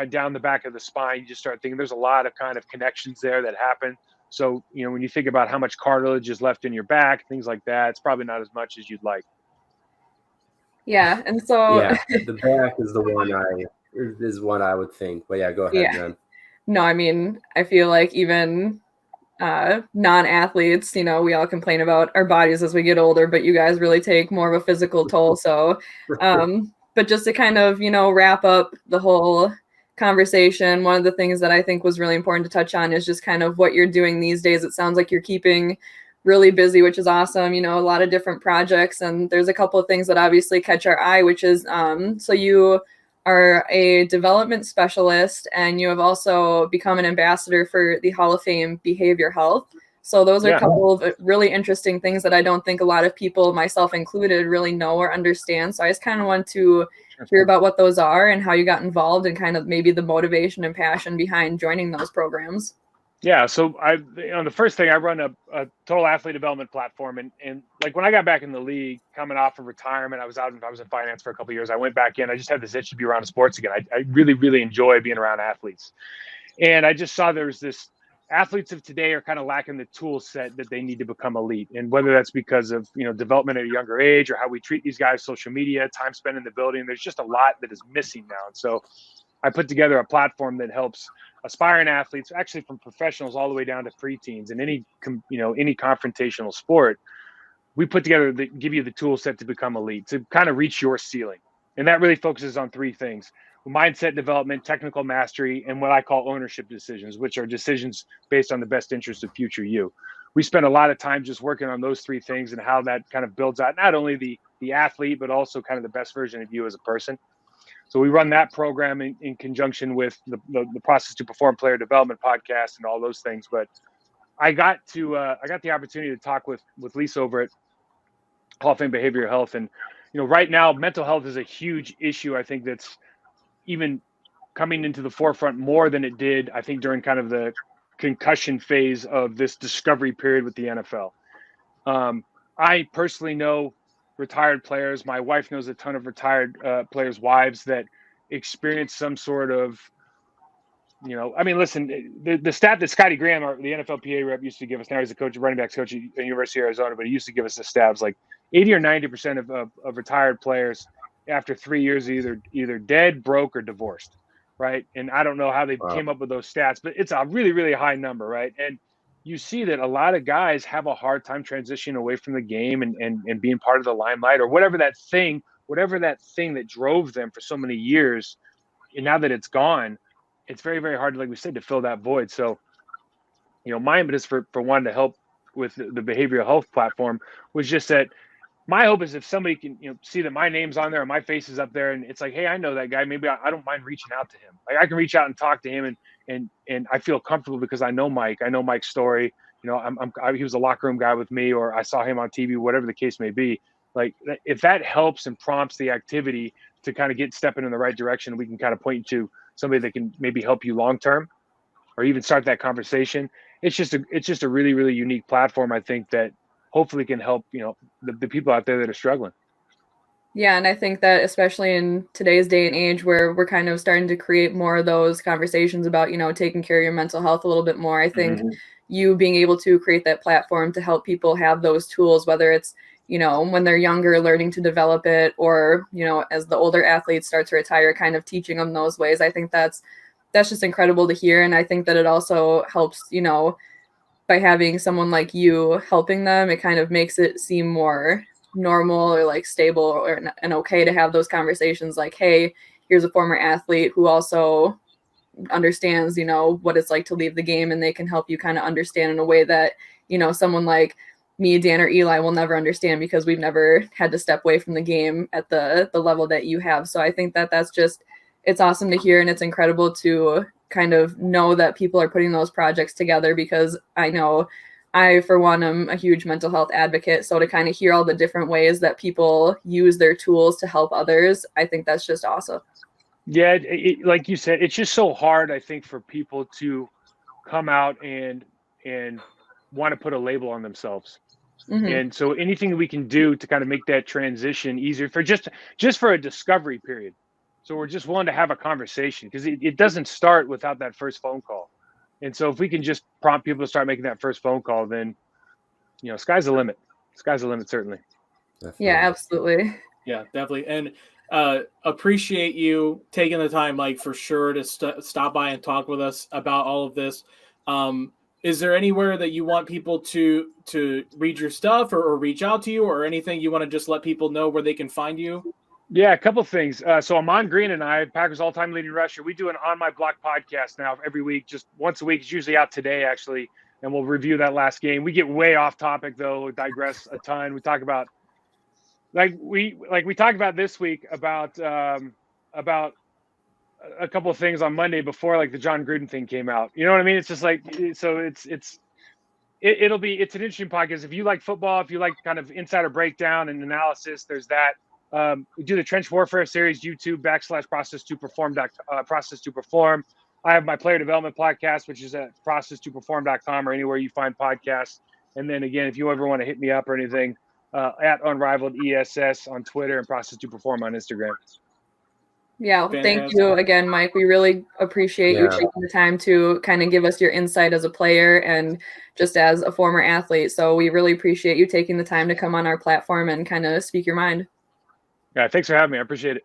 down the back of the spine. You just start thinking there's a lot of kind of connections there that happen. So, when you think about how much cartilage is left in your back, things like that, it's probably not as much as you'd like. Yeah. And so the back is one I would think. But yeah, go ahead, Jen. No, I feel like even non-athletes, we all complain about our bodies as we get older, but you guys really take more of a physical toll. So, but just to kind of, wrap up the whole conversation, one of the things that I think was really important to touch on is just kind of what you're doing these days. It sounds like you're keeping really busy, which is awesome. A lot of different projects, and there's a couple of things that obviously catch our eye, which is, so you are a development specialist, and you have also become an ambassador for the Hall of Fame Behavior Health. So those are a couple of really interesting things that I don't think a lot of people, myself included, really know or understand. So I just kind of want to hear about what those are and how you got involved, and kind of maybe the motivation and passion behind joining those programs. Yeah, so the first thing, I run a total athlete development platform, and like when I got back in the league, coming off of retirement, I was in finance for a couple of years. I went back in. I just had this itch to be around sports again. I really, really enjoy being around athletes, and I just saw there's this athletes of today are kind of lacking the tool set that they need to become elite, and whether that's because of development at a younger age or how we treat these guys, social media, time spent in the building. There's just a lot that is missing now, and so I put together a platform that helps aspiring athletes, actually from professionals all the way down to preteens, in any confrontational sport. We put together give you the tool set to become elite, to kind of reach your ceiling. And that really focuses on three things: mindset development, technical mastery, and what I call ownership decisions, which are decisions based on the best interest of future you. We spend a lot of time just working on those three things and how that kind of builds out not only the athlete, but also kind of the best version of you as a person. So we run that program in conjunction with the Process to Perform player development podcast and all those things. But I got the opportunity to talk with Lisa over at Hall of Fame Behavioral Health, and right now mental health is a huge issue. I think that's even coming into the forefront more than it did, I think, during kind of the concussion phase of this discovery period with the NFL. I personally know retired players. My wife knows a ton of retired players' wives that experience some sort of, listen, the stat that Scotty Graham, the NFLPA rep, used to give us, now he's a coach, running backs coach at the University of Arizona, but he used to give us the stats like 80 or 90% of retired players after 3 years either dead, broke, or divorced, right? And I don't know how they came up with those stats, but it's a really, really high number, right? And you see that a lot of guys have a hard time transitioning away from the game and being part of the limelight or whatever that thing that drove them for so many years. And now that it's gone, it's very, very hard, like we said, to fill that void. So, my impetus for wanting to help with the behavioral health platform was just that my hope is if somebody can, see that my name's on there and my face is up there and it's like, hey, I know that guy. Maybe I don't mind reaching out to him. Like I can reach out and talk to him and I feel comfortable because I know Mike. I know Mike's story. He was a locker room guy with me, or I saw him on TV, whatever the case may be. Like if that helps and prompts the activity to kind of get stepping in the right direction, we can kind of point you to somebody that can maybe help you long term, or even start that conversation. It's just a really, really unique platform, I think, that hopefully can help the people out there that are struggling. Yeah, and I think that especially in today's day and age where we're kind of starting to create more of those conversations about, taking care of your mental health a little bit more, I think you being able to create that platform to help people have those tools, whether it's, when they're younger, learning to develop it, or, as the older athletes start to retire, kind of teaching them those ways. I think that's just incredible to hear. And I think that it also helps, by having someone like you helping them, it kind of makes it seem more normal or like stable and okay to have those conversations like, hey, here's a former athlete who also understands, what it's like to leave the game, and they can help you kind of understand in a way that, someone like me, Dan, or Eli will never understand because we've never had to step away from the game at the level that you have. So I think that that's just, it's awesome to hear, and it's incredible to kind of know that people are putting those projects together, because I know I, for one, am a huge mental health advocate. So to kind of hear all the different ways that people use their tools to help others, I think that's just awesome. Yeah, like you said, it's just so hard, I think, for people to come out and want to put a label on themselves. And so anything we can do to kind of make that transition easier for just for a discovery period. So we're just willing to have a conversation, because it doesn't start without that first phone call. And so if we can just prompt people to start making that first phone call, then, sky's the limit. Sky's the limit, certainly. Definitely. Yeah, absolutely. Yeah, definitely. And appreciate you taking the time, Mike, for sure, to stop by and talk with us about all of this. Is there anywhere that you want people to read your stuff or reach out to you, or anything you want to just let people know where they can find you? Yeah, a couple of things. So Amon Green and I, Packers all-time leading rusher, we do an On My Block podcast now every week, just once a week. It's usually out today, actually, and we'll review that last game. We get way off topic, though. We digress a ton. We talk about we talked about this week about a couple of things on Monday before, like the John Gruden thing came out. You know what I mean? It's just like, so it's an interesting podcast. If you like football, if you like kind of insider breakdown and analysis, there's that. We do the Trench Warfare series, YouTube /Process to Perform. I have my player development podcast, which is at process2perform.com or anywhere you find podcasts. And then again, if you ever want to hit me up or anything, at Unrivaled ESS on Twitter and Process to Perform on Instagram. Yeah, thank you again, Mike. We really appreciate you taking the time to kind of give us your insight as a player and just as a former athlete. So we really appreciate you taking the time to come on our platform and kind of speak your mind. Yeah, thanks for having me. I appreciate it.